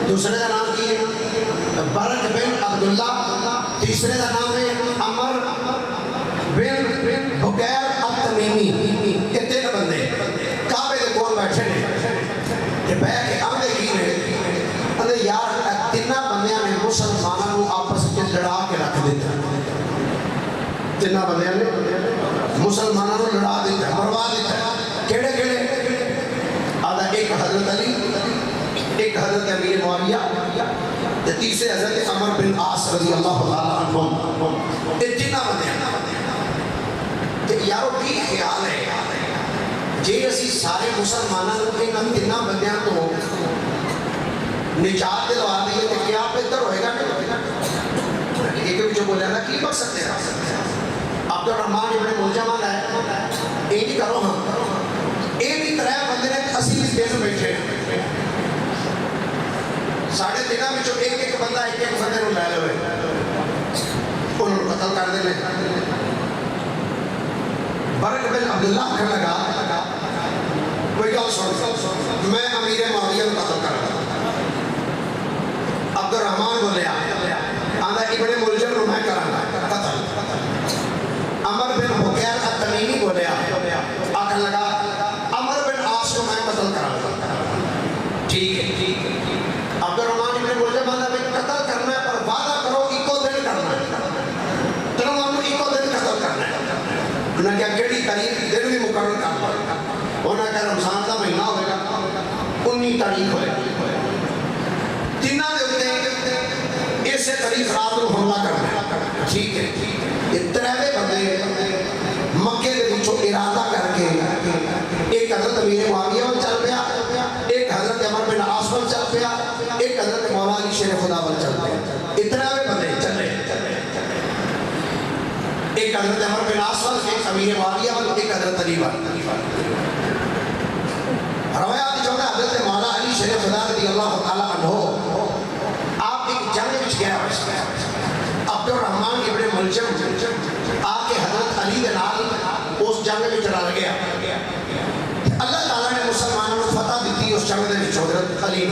دوسرے دا نام کی ہے برق بن عبداللہ، تیسرے دا نام ہے عمر بن بکیر التمیمی. یہ 3 بندے کعبے دے کول بیٹھے نے کہ بیٹھ کے آدھے کی نے اندے یار 3 بندیاں نے مسلمانوں کو آپس میں لڑا کے رکھ دیتا. 3 بندیاں نے مسلمانوں کو لڑا دیتا، مروا دیتا. کیڑے کیڑے؟ آدھا ایک حضرت علی، ایک حضرت امیر معاویہ، تیسرے حضرت عمر بن عاص رضی اللہ تعالیٰ عنہ. یہ 3 بندیاں. یارو کی خیال ہے جی اسی سارے مسلمانوں کو ان 3 بندیاں تو نجات دلوا دیے تو کیا بہتر ہوئے گا؟ ایک بھی جو بولے نا کی مقصد ہے عبد الرحمن ابن ملجم ہے یہ نہیں کرو. ہم یہ بھی 3 بندے نے اسی بھی دن بیٹھے ساڑھے 3 میں جو ایک بندہ ایک بندے کو لے لے انہوں نے قتل کر دے. برق بن عبداللہ کہنے لگا کوئی گل سن، میں امیر معاویہ کو قتل کر رہا. عبد الرحمن بولیا آدھا ابن ملجم کو میں کراں قتل. عمر بن بکیر التمیمی بولیا آکھنے لگا عمر بن عاص کو میں قتل کراں. ٹھیک ہے. عبد الرحمن ابن ملجم آدھا بھی قتل کرنا ہے پر وعدہ کرو ایکو دن کرنا ہے، تنوں ہم ایکو دن قتل کرنا ہے. انہوں نے کہا کیڑی تاریخ دن بھی مقرر کر پڑے. انہوں نے کہا رمضان کا مہینہ ہوئے گا 19 تاریخ ہوئے. 3 دے ہوتے اسے تاریخ رات کو حملہ کرنا. ٹھیک ہے. یہ 3 بندے مکے کے بچوں ارادہ کر کے ایک حضرت امیر معاویہ پر چل پیا، ایک حضرت عمر بن عاص پر چل پیا، ایک حضرت مولا علی شیر خدا پر چل پیا. 3 بندے چلے. ایک حضرت عمر بن عاص پر، ایک امیر معاویہ پر، ایک حضرت علی پر. روایات جو ہے حضرت مولا علی شیر خدا رضی اللہ تعالیٰ عنہ آپ ایک جنگ میں گیا. عبد الرحمن ابن ملجم آپ کے حضرت علی کے نال اس جنگ میں چلا گیا. اللہ تعالیٰ نے مسلمانوں کو فتح دیتی اس جنگ میں حضرت علی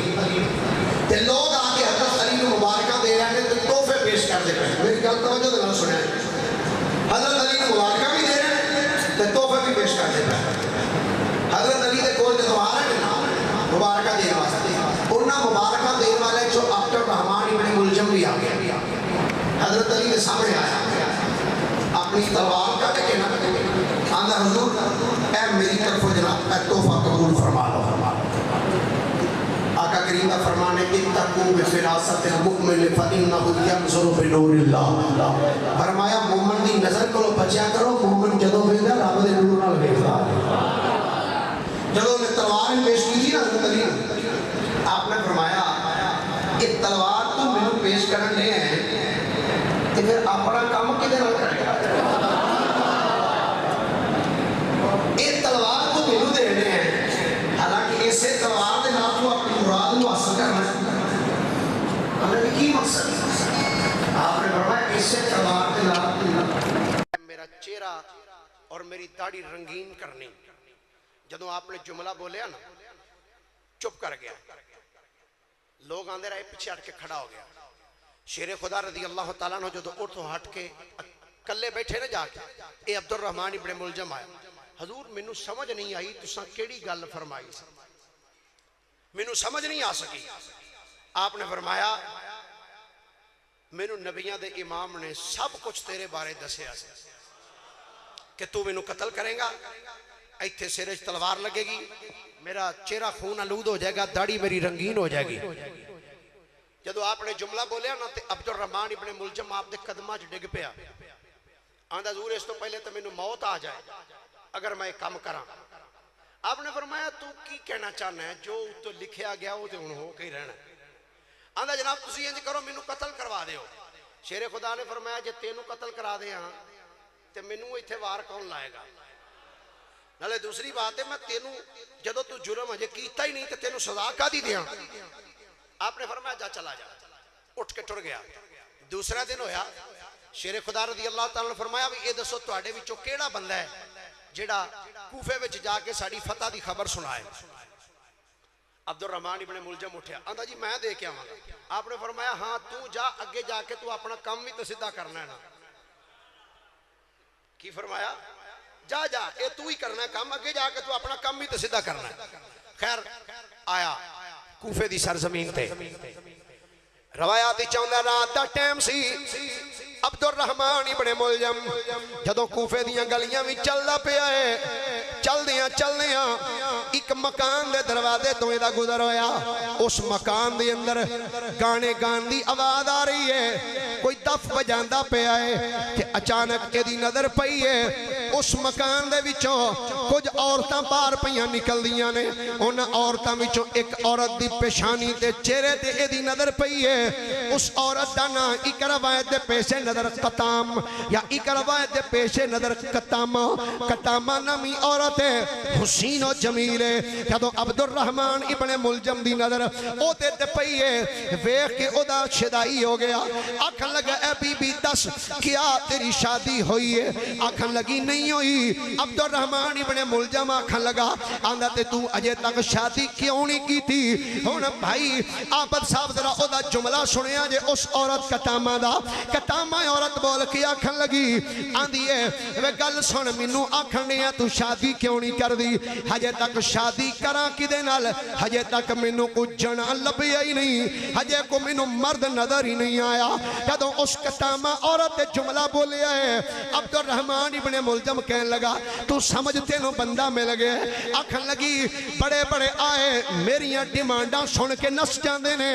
تے لوگ آ کے حضرت علی کو مبارکہ دے رہے ہیں تے تحفے پیش کر دے رہے ہیں. میری گل توجہ دے نال سنیں. حضرت علی کو مبارکہ بھی دے رہے ہیں تے تحفے بھی پیش کر دے رہے ہیں. حضرت علی دے کول جدوں آ رہے ہیں مبارکہ دینے واسطے، انہاں مبارکہ دینے والے جو عبد الرحمن ابن ملجم بھی آ گیا. حضرت علی کے سامنے آیا اپنی تلوار کا کہ نا آندہ حضور اے میری طرف جناب اے تحفہ قبول فرما لو. آقا کریم کا فرمان ہے اتقوا بفراست المؤمن فإنه ينظر بنور اللہ. فرمایا مومن دی نظر کو بچیا کرو، مومن جدو ویکھدا رب دے نور نال ویکھدا. جدو نے تلوار پیش کی تھی نا حضرت علی آپ نے فرمایا کہ تلوار تو مجھے پیش کرنے ہیں تو پھر اپنا کام کدھر کرے گا؟ ایسے کمار دلا میرا چہرہ اور میری داڑھی رنگین کرنی. جدوں آپ نے جملہ بولیا نا چپ کر گیا, لوگ آندے رہے, پیچھے ہٹ کے کھڑا ہو گیا. شیر خدا رضی اللہ تعالیٰ عنہ جدوں اٹھو ہٹ کے کلے بیٹھے نہ جا کے, اے عبد الرحمن ابن ملجم آیا. حضور مینوں سمجھ نہیں آئی تساں کیڑی گل فرمائی, مینوں سمجھ نہیں آ سکی. آپ نے فرمایا مینوں نبیاں دے امام نے سب کچھ تیرے بارے دسیا سی کہ تو مینوں قتل کریں گا, ایتھے سرے تلوار لگے گی, میرا چہرہ خون آلود ہو جائے گا, داڑھی میری رنگین ہو جائے گی. جدو آپ نے جملہ بولیا نا تے عبد الرحمن ابن ملجم آپ دے قدمہ چ ڈگ پیا. آندہ حضور اس تو پہلے تو مینوں موت آ جائے اگر میں کام کراں. آپ نے فرمایا تو کی کہنا چاہنا ہے, جو تو لکھیا گیا وہ تے ہن ہو کے ہی رہنا. آندہ جناب تسی انج کرو مینوں قتل کروا دیو. شیر خدا نے فرمایا جے تینوں قتل کرا دے ہاں تے مینوں ایتھے وار کون لائے گا. نالے دوسری بات ہے میں تینوں جدو تو جرم اجے کیتا ہی نہیں تے تینوں سزا کا دی دیاں. آپ نے فرمایا جا چلا جا, اٹھ کے ٹر گیا. دوسرا دن ہویا, شیر خدا رضی اللہ تعالیٰ نے فرمایا بھی اے دسو تواڈے وچوں کیڑا بندہ ہے جیڑا کوفے وچ جا کے ساڈی فتح دی خبر سنائے. عبد الرحمن ابن ملجم اٹھیا, آندا جی میں دے کے آواں گا. آپ نے فرمایا ہاں تو جا اگے جا کے تو اپنا کام بھی تے سیدھا کرنا ہے نا. کی فرمایا جا جا اے تو ہی کرنا ہے کام, اگے جا کے تو اپنا کام بھی تے سیدھا کرنا ہے. خیر آیا کوفے دی سرزمین تے, روایاتی چاہندہ رات دا ٹائم سی. عبد الرحمن ابن ملجم جدوں کوفے دیاں گلیاں وچ چلدا پیا ہے, چلدیاں ایک مکان دے دروازے تو ایدہ گزر ہویا. اس مکان دے اندر گانے گان دی آواز آ رہی ہے, کوئی دف بجاندہ پیا ہے کہ اچانک ایدی نظر پئی ہے. اس مکان دے وچوں کچھ عورتاں پار پیاں نکل دیاں نے. ان عورتاں وچوں ایک عورت دی پیشانی تے چہرے تے ایدی نظر پئی ہے. اس عورت دا نا ایک روایت دے پیشے نظر قطام یا ایک روایت دے پیشے نظر قطامہ نامی عورت ہے, حسین و جمیل ہے. جدو عبد الرحمن ابن ملجم دی نظر او تے پئی ہے, ویکھ کے او دا شدائی ہو گیا. آکھن لگا اے بی بی دس کیا تیری شادی ہوئی ہے؟ آکھن لگی نہیں ہوئی. عبد الرحمن ابن ملجم آکھن لگا آندہ تے تو اجے تک شادی کیوں نہیں کی تھی؟ ہن بھائی آپد صاحب ذرا او دا جملہ سنیا جے اس عورت قطامہ دا. قطامہ عورت بول کے آکھن لگی آندھی ہے وے گل سن مینوں آکھن دیا تو شادی کیوں نہیں کر دی؟ ہجے تک شادی کراں کدے نال, ہجے تک مینوں کو جنا لبیا ہی نہیں, ہجے کو مینوں مرد نظر ہی نہیں آیا. جدوں اس قطامہ عورت جملہ بولیا ہے, عبد الرحمن ابن ملجم کہنے لگا تو سمجھتے نو بندہ مل گئے. آکھن لگی بڑے بڑے آئے میریاں ڈیمانڈاں سن کے نس جاندے نے.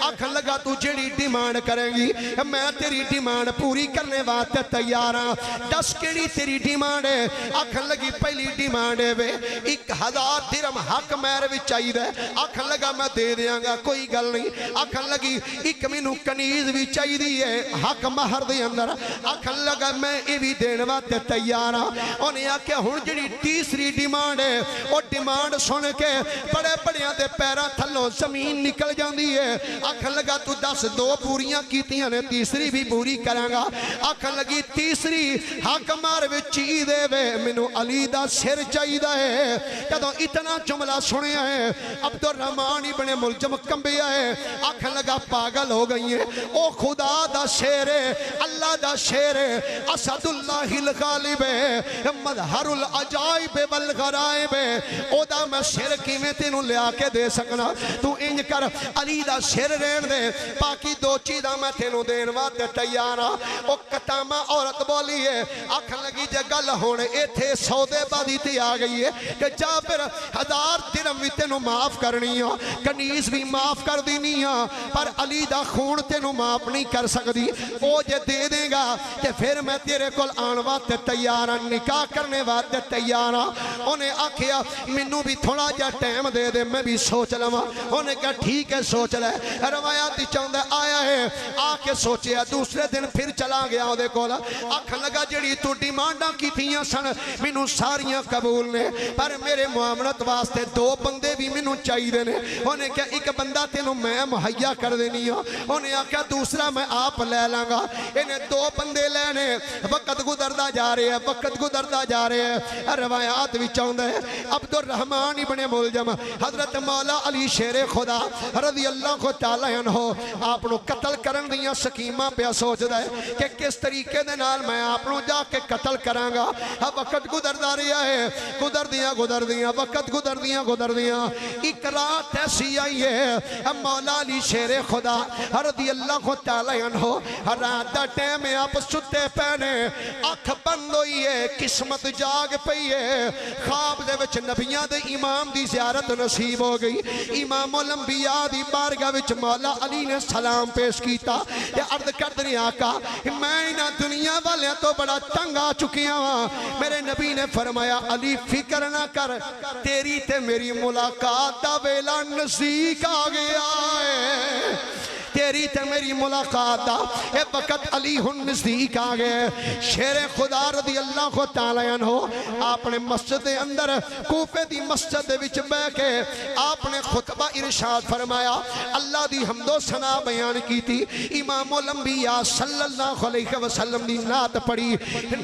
آکھن لگا تو جیڑی ڈیمانڈ کریں گی میں تیری ڈیمانڈ پوری کرنے واسطے تیار ہاں. دس کیڑی تیری ڈیمانڈ ہے؟ آکھن لگی پہلی ڈیمانڈ ہے وے 1000 درہم حق مہر وچ چاہیے. آکھن لگا میں دے دیاں گا کوئی گل نہیں. آکھن لگی ایک مینوں کنیز بھی چاہیے حق مہر دے اندر. آکھن لگا میں یہ بھی دین واسطے تیار ہاں. انہیں آکھیا ہن جڑی تیسری ڈیمانڈ ہے وہ ڈیمانڈ سن کے بڑے بڑیاں دے پیراں تھلوں زمین نکل جاندی ہے. آکھن لگا تو دس دو پوریاں کیتیاں نے تیسری بھی پوری کراں گا. آکھن لگی تیسری حق مہر وچ چی دے وے مینوں علی دا سر چاہیے ہے. جدوں اتنا جملہ سنیا ہے عبد الرحمن ابن ملجم کمبیا ہے. آکھن لگا پاگل ہو گئی ہیں, او خدا دا شیر ہے, اللہ دا شیر ہے, اسد اللہ الغالب ہے, مظہر العجائب والغرائب ہے. او دا میں شیر کیویں تینوں لیا کے دے سکنا؟ تو انج کر علی دا شیر رہن دے, باقی دو چیزاں میں تینوں دین واسطے تیار ہاں. او قطامہ عورت بولی ہے. آکھن لگی جے گل ہن ایتھے سودے بازی تے آ گئی ہے کہ جا پھر 1000 درہم بھی تینوں معاف کرنی ہاں, کنیز بھی معاف کر دینی ہاں, پر علی دا خون تینوں معاف نہیں کر سکتی. او جے دے دے گا تے پھر میں تیرے کول آن واسطے تیار ہاں نکاح کرنے واسطے تیار ہاں انہیں آکھیا مینوں بھی تھوڑا جا ٹائم دے دے میں بھی سوچ لواں انہیں کہا ٹھیک ہے سوچ لے روایات چاہندا آیا ہے آ کے سوچیا دوسرے دن پھر چلا گیا اودے کول آکھن لگا جڑی تو ڈیمانڈاں کیتیاں سن مینوں ساریاں قبول نے پر میرے معاملت واسطے دو بندے بھی مینوں چاہیے نے انہیں کہا ایک بندہ تینوں میں مہیا کر دینی ہوں انہیں آکھا دوسرا میں آپ لے لاں گا انہیں دو بندے لینے وقت گزردا جا رہے ہیں وقت گزردا جا رہے ہیں روایات بھی چاہندا ہے عبد الرحمن ابن ملجم حضرت مولا علی شیر خدا رضی اللہ تعالی عنہ آپ نو قتل کرن دیاں سکیماں پہ سوچدا ہے کہ کس طریقے دے نال میں آپ نو جا کے قتل کراں گا وقت گزردا رہیا ہے گزر دیاں وقت گزر دیاں ایک رات ایسی آئی ہے مولا علی شیر خدا رضی اللہ تعالی عنہ رات دا ٹائم آپ ستے پہنے اکھ بند ہوئی ہے قسمت جاگ پئی ہے خواب دے وچ نبیاں دے امام دی زیارت نصیب ہو گئی امام الانبیاء دی بارگاہ وچ مولا علی نے سلام پیش کیتا تے عرض کردنی آقا میں انہاں دنیا والے تو بڑا تنگ آ چکیاں ہاں میرے نبی نے فرمایا علی فکر نہ کر تیری تے میری ملاقات دا ویلا نزدیک آ گیا ہے تیری تے میری ملاقات دا اے وقت علی ہن نزدیک آ گئے شیر خدا رضی اللہ تعالی عنہ آپ نے مسجد دے اندر کوفے دی مسجد دے وچ بیٹھ کے آپ نے خطبہ ارشاد فرمایا اللہ دی حمد و ثنا بیان کی تھی امام الانبیاء صلی اللہ علیہ وسلم دی نعت پڑھی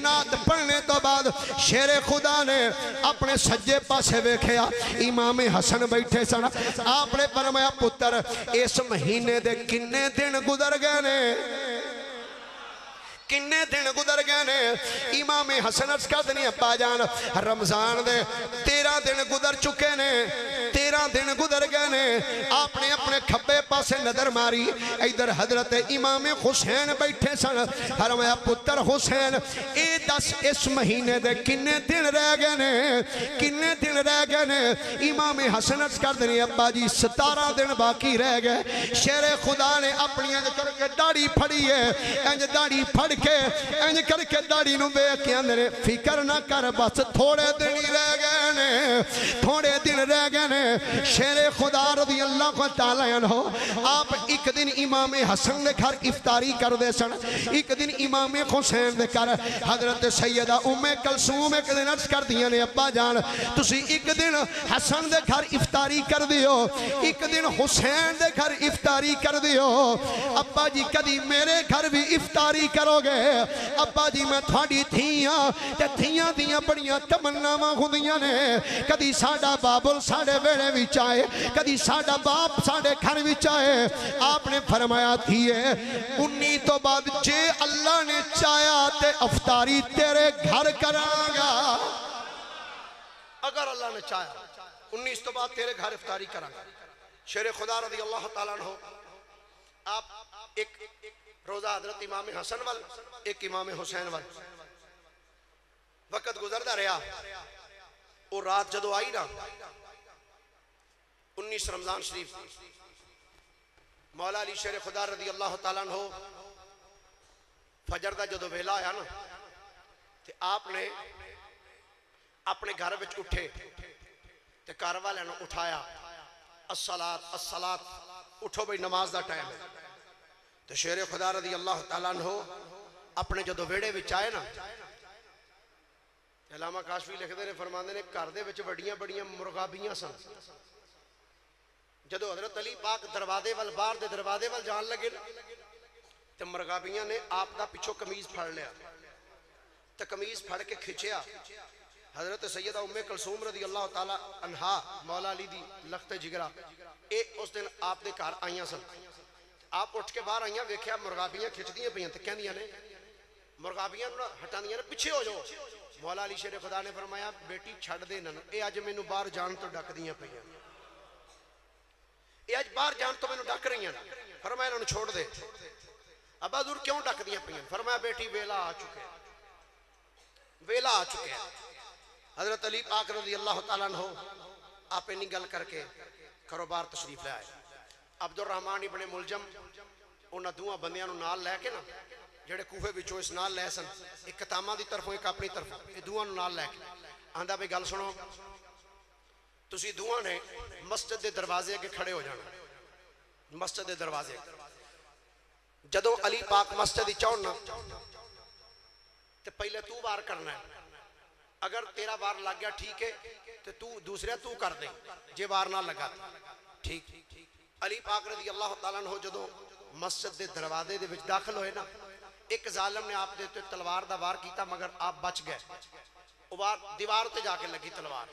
نعت پڑھنے تو بعد شیر خدا نے اپنے سجے پاسے ویکھیا امام حسن بیٹھے سن آپ نے فرمایا پتر اس مہینے دے کنے دن گزر گئے نے کنے دن گزر گئے نے امام حسن عرض کردنی ابا جان رمضان دے 13 دن گزر چکے نے 13 دن گزر گئے نے آپ نے اپنے کھبے پاسے نظر ماری ادھر حضرت امام حسین بیٹھے سن فرمایا پتر حسین اے دس اس مہینے دے کنے دن رہ گئے نے کنے دن رہ گئے نے امام حسن عرض کردنی ابا جی 17 دن باقی رہ گئے شیر خدا نے اپنی انج کر کے داڑھی پھڑی ہے انج داڑھی پھڑ کے انج کر کے داڑھی نو بے کے اندر فکر نہ کر بس تھوڑے دن ہی رہ گئے نے تھوڑے دن رہ گئے نے شیر خدا رضی اللہ تعالی عنہ آپ ایک دن امام حسن دے گھر افطاری کر دے سن ایک دن امام حسین دے گھر حضرت سیدہ ام کلثوم ایک دن عرض کر دیا نے ابا جان تسی ایک دن حسن دے گھر افطاری کر دیو ایک دن حسین دے گھر افطاری کر دیو ابا جی کدی میرے گھر بھی افطاری کرو گے ابا جی میں تھوڑی تھیاں تے تھیاں دیاں بڑیاں تمناواں ہوندیاں نے کدی ساڈا بابل ساڈے ویڑے وچ آئے کدی ساڈا باپ ساڈے گھر وچ آئے آپ نے فرمایا تھیے 19 تو بعد جے اللہ نے چاہیا تے افطاری تیرے گھر کراں گا اگر اللہ نے چاہیا 19 تو بعد تیرے گھر افطاری کراں گا شیر خدا رضی اللہ تعالیٰ عنہ آپ ایک روزہ حضرت امام حسن وال ایک امام حسین وال وقت گزردا رہا اور رات جدو آئی نا 19 رمضان شریف مولا علی شیر خدا رضی اللہ تعالیٰ عنہ فجر دا جدو ویلا آیا نا تے آپ نے اپنے گھر وچ اٹھے تے گھر والوں نے اٹھایا الصلاۃ اٹھو بھئی نماز دا ٹائم ہے تو شیر خدا رضی اللہ تعالیٰ عنہ اپنے جدو ویڑے وچ آئے نا علامہ کاشفی لکھدے نے فرماندے نے گھر دے وچ بڑیاں بڑیاں مرغابیاں سن جدو حضرت علی پاک دروازے وال باہر دے دروازے وال جان لگے تے مرغابیاں نے آپ دا پیچھوں قمیض پھڑ لیا تے قمیض پھڑ کے کھچیا حضرت سیدہ ام کلثوم رضی اللہ تعالیٰ عنہا مولا علی دی لخت جگرا اے اس دن آپ دے گھر آئیاں سن آپ اٹھ کے باہر آئیاں ویکھیا مرغابیاں کھچ دیاں پیاں تے کہندیاں نے مرغابیاں نو ہٹاندیاں نے پیچھے ہو جاؤ مولا علی شیر خدا نے فرمایا بیٹی چھڑ دے نن اے اج مینوں باہر جان تو ڈک دیاں پیاں اے اج باہر جان تو مینوں ڈک رہیاں فرمایا انہاں نوں چھوڑ دے ابا حضور کیوں ڈک دیاں پیاں فرمایا بیٹی ویلا آ چکے ویلا آ چکے حضرت علی پاک رضی اللہ تعالیٰ عنہ آپ انہی گل کر کے کاروبار تشریف لے آئے عبد الرحمن ابن ملجم انہاں دوہاں بندیاں نو نال لے کے نا جڑے کوفے وچوں اس نال لے سن، ایک کتامہ دی طرفوں ایک اپنی طرفوں، یہ دوواں نوں نال لے کے آندا بھئی گل سنو، تسی دوواں نے مسجد دے دروازے اگے کھڑے ہو جانا، مسجد دے دروازے جدوں علی پاک مسجد وچ آؤن تے پہلے تو وار کرنا ہے، اگر تیرا وار لگ گیا ٹھیک ہے تے تو دوسرے تو کر دے، جے وار نہ لگا ٹھیک۔ علی پاک رضی اللہ تعالیٰ عنہ جدوں مسجد دے دروازے دے وچ داخل ہوئے نا، ایک ظالم نے آپ دے تے تلوار دا وار کیتا مگر آپ بچ گئے، وہ وار دیوار تے جا کے لگی تلوار۔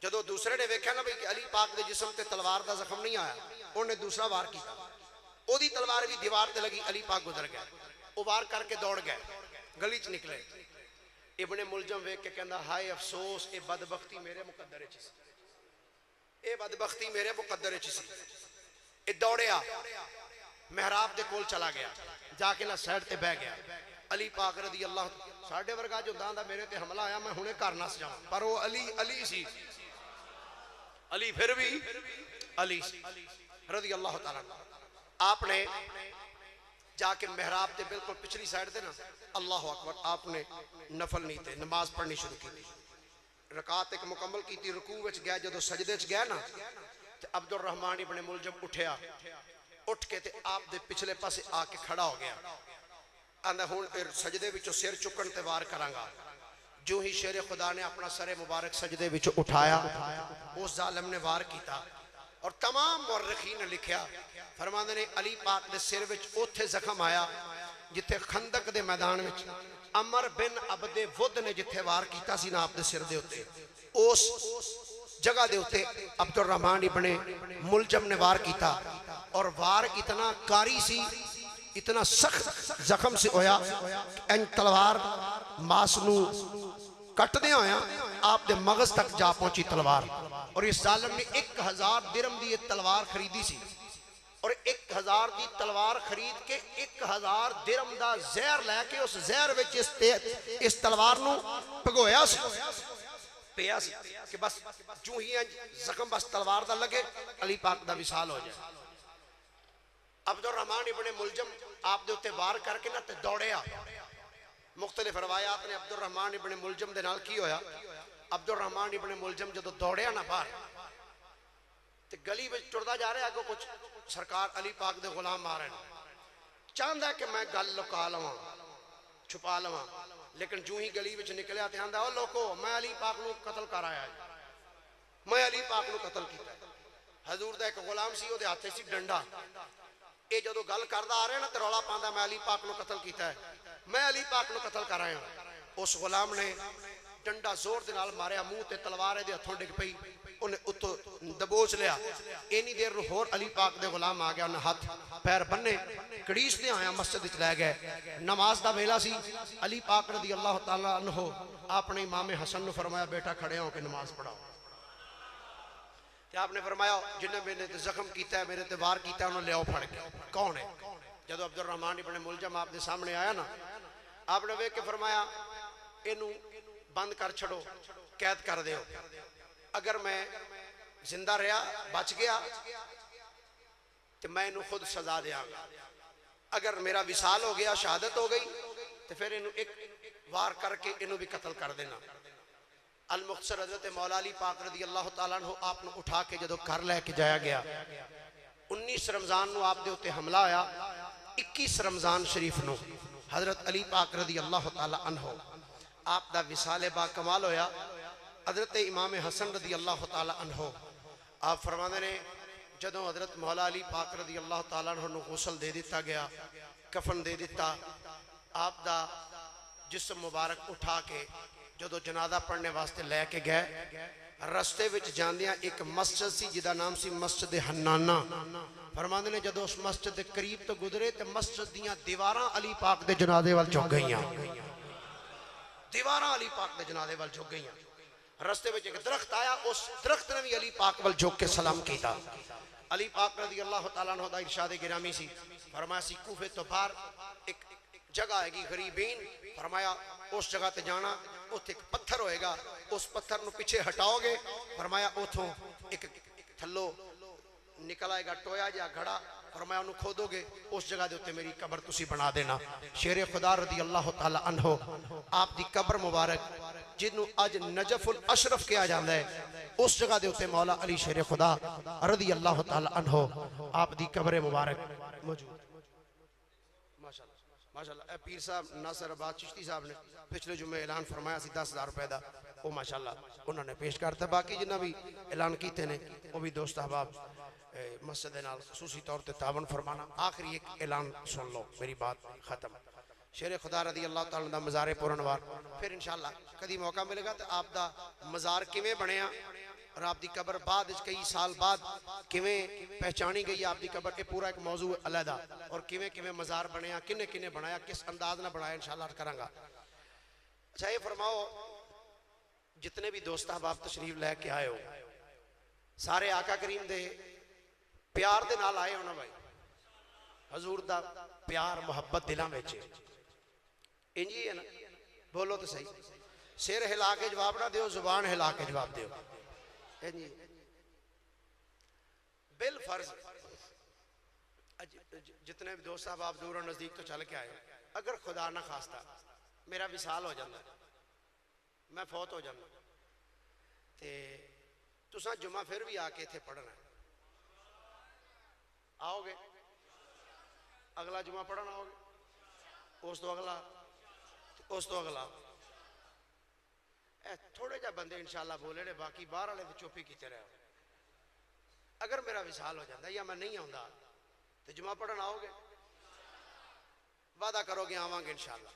جدو دوسرے نے ویکھیا نا بھئی کہ علی پاک دے جسم تے تلوار دا زخم نہیں آیا، انہوں نے دوسرا وار کیتا، او دی تلوار بھی دیوار تے لگی، علی پاک گزر گئے، وہ وار کر کے دوڑ گئے، گلی چ نکلے۔ ابن ملجم ویکھ کے کہندا ہائے افسوس، اے بدبختی میرے مقدر وچ سی، اے بدبختی میرے مقدر وچ سی۔ اے دوڑیا محراب دے کول چلا گیا، جا کے نہ سائڈ تے بیٹھ گیا۔ علی پاک رضی اللہ ساڈے ورگا جو داندا میرے تے حملہ آیا میں ہنے گھر نس جاواں، پر وہ علی سی، علی پھر بھی علی سی رضی اللہ تعالیٰ عنہ۔ آپ نے جا کے محراب تے بالکل پچھلی سائڈ تے نا اللہ اکبر آپ نے نفل نہیں تے نماز پڑھنی شروع کی، رکعت ایک مکمل کی تھی، رکوع وچ گیا، جدو سجدے وچ گیا نا تے عبد الرحمن ابن ملجم اٹھیا، اٹھ کے تے آپ دے پچھلے پاسے آ کے کھڑا ہو گیا، آندا ہن پھر سجدے وچوں سر چکن تے وار کراں گا۔ جو ہی شیر خدا نے اپنا سر مبارک سجدے وچوں اٹھایا، اس ظالم نے وار کیتا، اور تمام مورخین نے لکھیا فرماندے نے علی پاک دے سر وچ اوتھے زخم آیا جتھے خندق دے میدان وچ عمر بن عبد ود نے جتھے وار کیتا سی نا آپ دے سر دے ہوتے، اس جگہ دے ہوتے عبد الرحمن ابن ملجم نے وار کیتا، اور وار اتنا کاری سی، اتنا سخت زخم سے ہویا، این تلوار ماسنو کٹ دیا ہویا آپ دے مغز تک جا پہنچی تلوار، اور اس ظالم نے 1000 درم دی یہ تلوار خریدی سی، اور 1000 دی تلوار خرید کے 1000 درم دا زہر لے کے اس زہر وچ اس تلوار نو پگویا سی، پیا سی کہ بس جو ہی زخم بس تلوار دا لگے علی پاک دا وصال ہو جائے۔ عبد الرحمن ابن ملجم آپ دے اتے وار کر کے نہ تے دوڑیا، مختلف روایات نے عبد الرحمن ابن ملجم دے نال کی ہویا، عبد الرحمن ابن ملجم جدو دوڑیا نہ باہر تے گلی وچ ٹردا جا رہا ہے، اگوں کچھ سرکار علی پاک دے غلام مار رہے ہیں، چاہندا ہے کہ میں گل لکا لواں چھپا لواں، لیکن جو ہی گلی وچ نکلیا تے آندا او لوکو میں علی پاک نو قتل کر آیا، میں علی پاک نو قتل کیتا۔ حضور دا ایک غلام سی، او دے ہاتھے سی ڈنڈا، اے جدو گل کردا آ رہے نا تے رولا پاندا میں علی پاک نو قتل کیتا ہے، میں علی پاک نو قتل کر آیا ہوں۔ اس غلام نے ڈنڈا زور دے نال ماریا، منہ تے تلوار دے ہتھوں ڈگ پئی، انہیں اتو دبوچ لیا، اینی دیر رو ہور علی پاک دے غلام آ گیا، انہیں ہاتھ پیر بننے کڑیس دے آیا مسجد وچ لے گئے، نماز دا ویلا سی، علی پاک رضی اللہ تعالیٰ عنہ آپ نے امام حسن نو فرمایا بیٹا کھڑے ہو کے نماز پڑھاؤ، کہ آپ نے فرمایا جنہیں میں نے زخم کیتا ہے، میرے تے وار کیتا ہے، انہوں لے آؤ پھڑ کے، کون ہے؟ جدو عبد الرحمن ابن ملجم آپ دے سامنے آیا نا، آپ نے ویکھ کے فرمایا اینو بند کر چھڑو، قید کر دیو، اگر میں زندہ رہا بچ گیا تو میں انہوں خود سزا دیا گا، اگر میرا وصال ہو گیا شہادت ہو گئی تو پھر انہوں ایک وار کر کے انہوں بھی قتل کر دینا۔ المختصر حضرت مولا علی پاک رضی اللہ تعالیٰ عنہ آپ نے اٹھا کے جدو گھر لے کے جایا گیا، 19 رمضان نو آپ دے ہوتے حملہ آیا، 21 رمضان شریف نو حضرت علی پاک رضی اللہ تعالیٰ عنہ آپ دا وصال با کمال ہویا۔ حضرت امام حسن رضی اللہ تعالیٰ عنہ آپ فرمانے نے جدوں حضرت مولا علی پاک رضی اللہ تعالیٰ عنہ نو غسل دے دیتا گیا، کفن دے دیتا، آپ دا جسم مبارک اٹھا کے جدو جنازہ پڑھنے واسطے لے کے گئے، رستے وچ جاندیاں ایک مسجد سی جدا نام سی مسجد حنانہ، فرماندے نے جدو اس مسجد دے قریب تو گزرے تے مسجد دیاں دیواراں علی پاک دے جنازے وال جھک گئیاں، دیواراں علی پاک دے جنازے وال جھک گئیاں۔ رستے وچ ایک درخت آیا، اس درخت نے بھی علی پاک وال جھک کے سلام کیتا۔ علی پاک رضی اللہ تعالیٰ عنہ دا ارشاد گرامی سی، فرمایا سی کوفے تو باہر ایک جگہ آئے گی غریبین، فرمایا اس جگہ تے جانا، اتھے ایک پتھر ہوئے گا، اس پتھر نو پیچھے ہٹاؤ گے، فرمایا اتھوں ایک تھلو نکل آئے گا ٹویا جا گھڑا، فرمایا انہوں کھودو گے اس جگہ دے ہوتے میری قبر تسی بنا دینا. شیر خدا رضی اللہ تعالی عنہ آپ دی قبر مبارک جنہوں اج نجف الاشرف کیا جاندہ ہے اس جگہ دے ہوتے مولا علی شیر خدا رضی اللہ تعالی عنہ آپ دی قبر مبارک موجود. ماشاءاللہ اے پیر صاحب ناصر عباد چشتی صاحب نے پچھلے جمعے اعلان فرمایا سی 10,000 روپے دا وہ ماشاءاللہ انہوں نے پیش کرتا. باقی جنہ بھی اعلان کیتے نے وہ بھی دوست احباب مسجد نال خصوصی طور تے تعاون فرمانا. آخری ایک اعلان سن لو میری بات ختم. شیر خدا رضی اللہ تعالیٰ دا مزار پورنوار پھر انشاءاللہ کدی موقع ملے گا تو آپ دا مزار کیویں بنیا اور آپ دی قبر بعد کئی سال بعد کیویں پہچانی گئی آپ دی قبر یہ پورا ایک موضوع علیحدہ اور کیویں مزار بنیا کنے کنے بنایا کس انداز نہ بنایا انشاءاللہ کروں گا. اچھا یہ فرماؤ جتنے بھی دوست احباب تشریف لے کے آئے ہو سارے آقا کریم دے پیار دے نال آئے ہونا بھائی حضور دا پیار محبت دلاں وچ انجی ہے نا بولو تو صحیح سر ہلا کے جواب نہ دیو زبان ہلا کے جواب دیو انجی بالفرض جتنے بھی دوست احباب دور اور نزدیک تو چل کے آئے اگر خدا نہ خواستہ میرا وصال ہو جانا میں فوت ہو جانا تے تساں جمعہ پھر بھی آ کے تھے پڑھنا آؤ گے اگلا جمعہ پڑھنا آؤ گے اس تو اگلا اس تو اگلا تھوڑے جا بندے انشاءاللہ بولے رہے باقی باہر والے چوپی کیتے رہے اگر میرا وصال ہو جاتا یا میں نہیں آؤں تو جمعہ پڑھنا آؤ گے وعدہ کرو گے آواں گے انشاءاللہ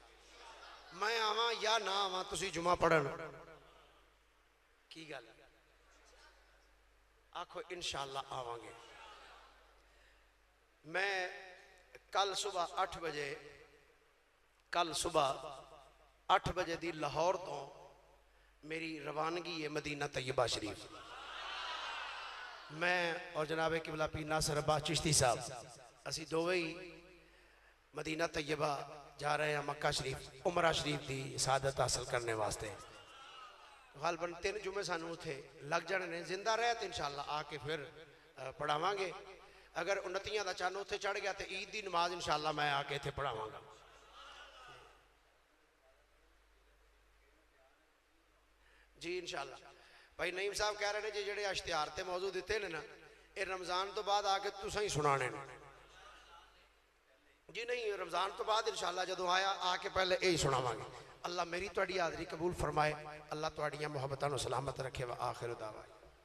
میں آواں یا نہ آواں تسی جمعہ پڑھنا کی گل آکھو انشاءاللہ آواں گے. میں کل صبح 8 بجے دی لاہور تو میری روانگی ہے مدینہ طیبہ شریف. میں اور جناب قبلہ پیر ناصر عباد چشتی صاحب اسی دووے ہی مدینہ طیبہ جا رہے ہیں مکہ شریف عمرہ شریف دی سعادت حاصل کرنے واسطے. غالباً 3 جمعے سانوں تھے لگ جانے نے زندہ رہے تو انشاءاللہ آ کے پھر پڑھاواں گے. اگر 29 دا چانو تھے چڑھ گیا تو عید دی نماز انشاءاللہ میں آ کے تھے پڑھاواں گا. جی انشاءاللہ بھائی نعیم صاحب کہہ رہے ہیں جی جڑے اشتہار تے موضوع دیتے ہیں نا یہ رمضان تو بعد آ کے تساں ہی سنانے جی نہیں رمضان تو بعد انشاءاللہ جدو آیا آ کے پہلے یہی سناواں گے. اللہ میری تہاڈی حاضری قبول فرمائے اللہ تہاڈیاں محبتاں نو سلامت رکھے و آخر دعوانا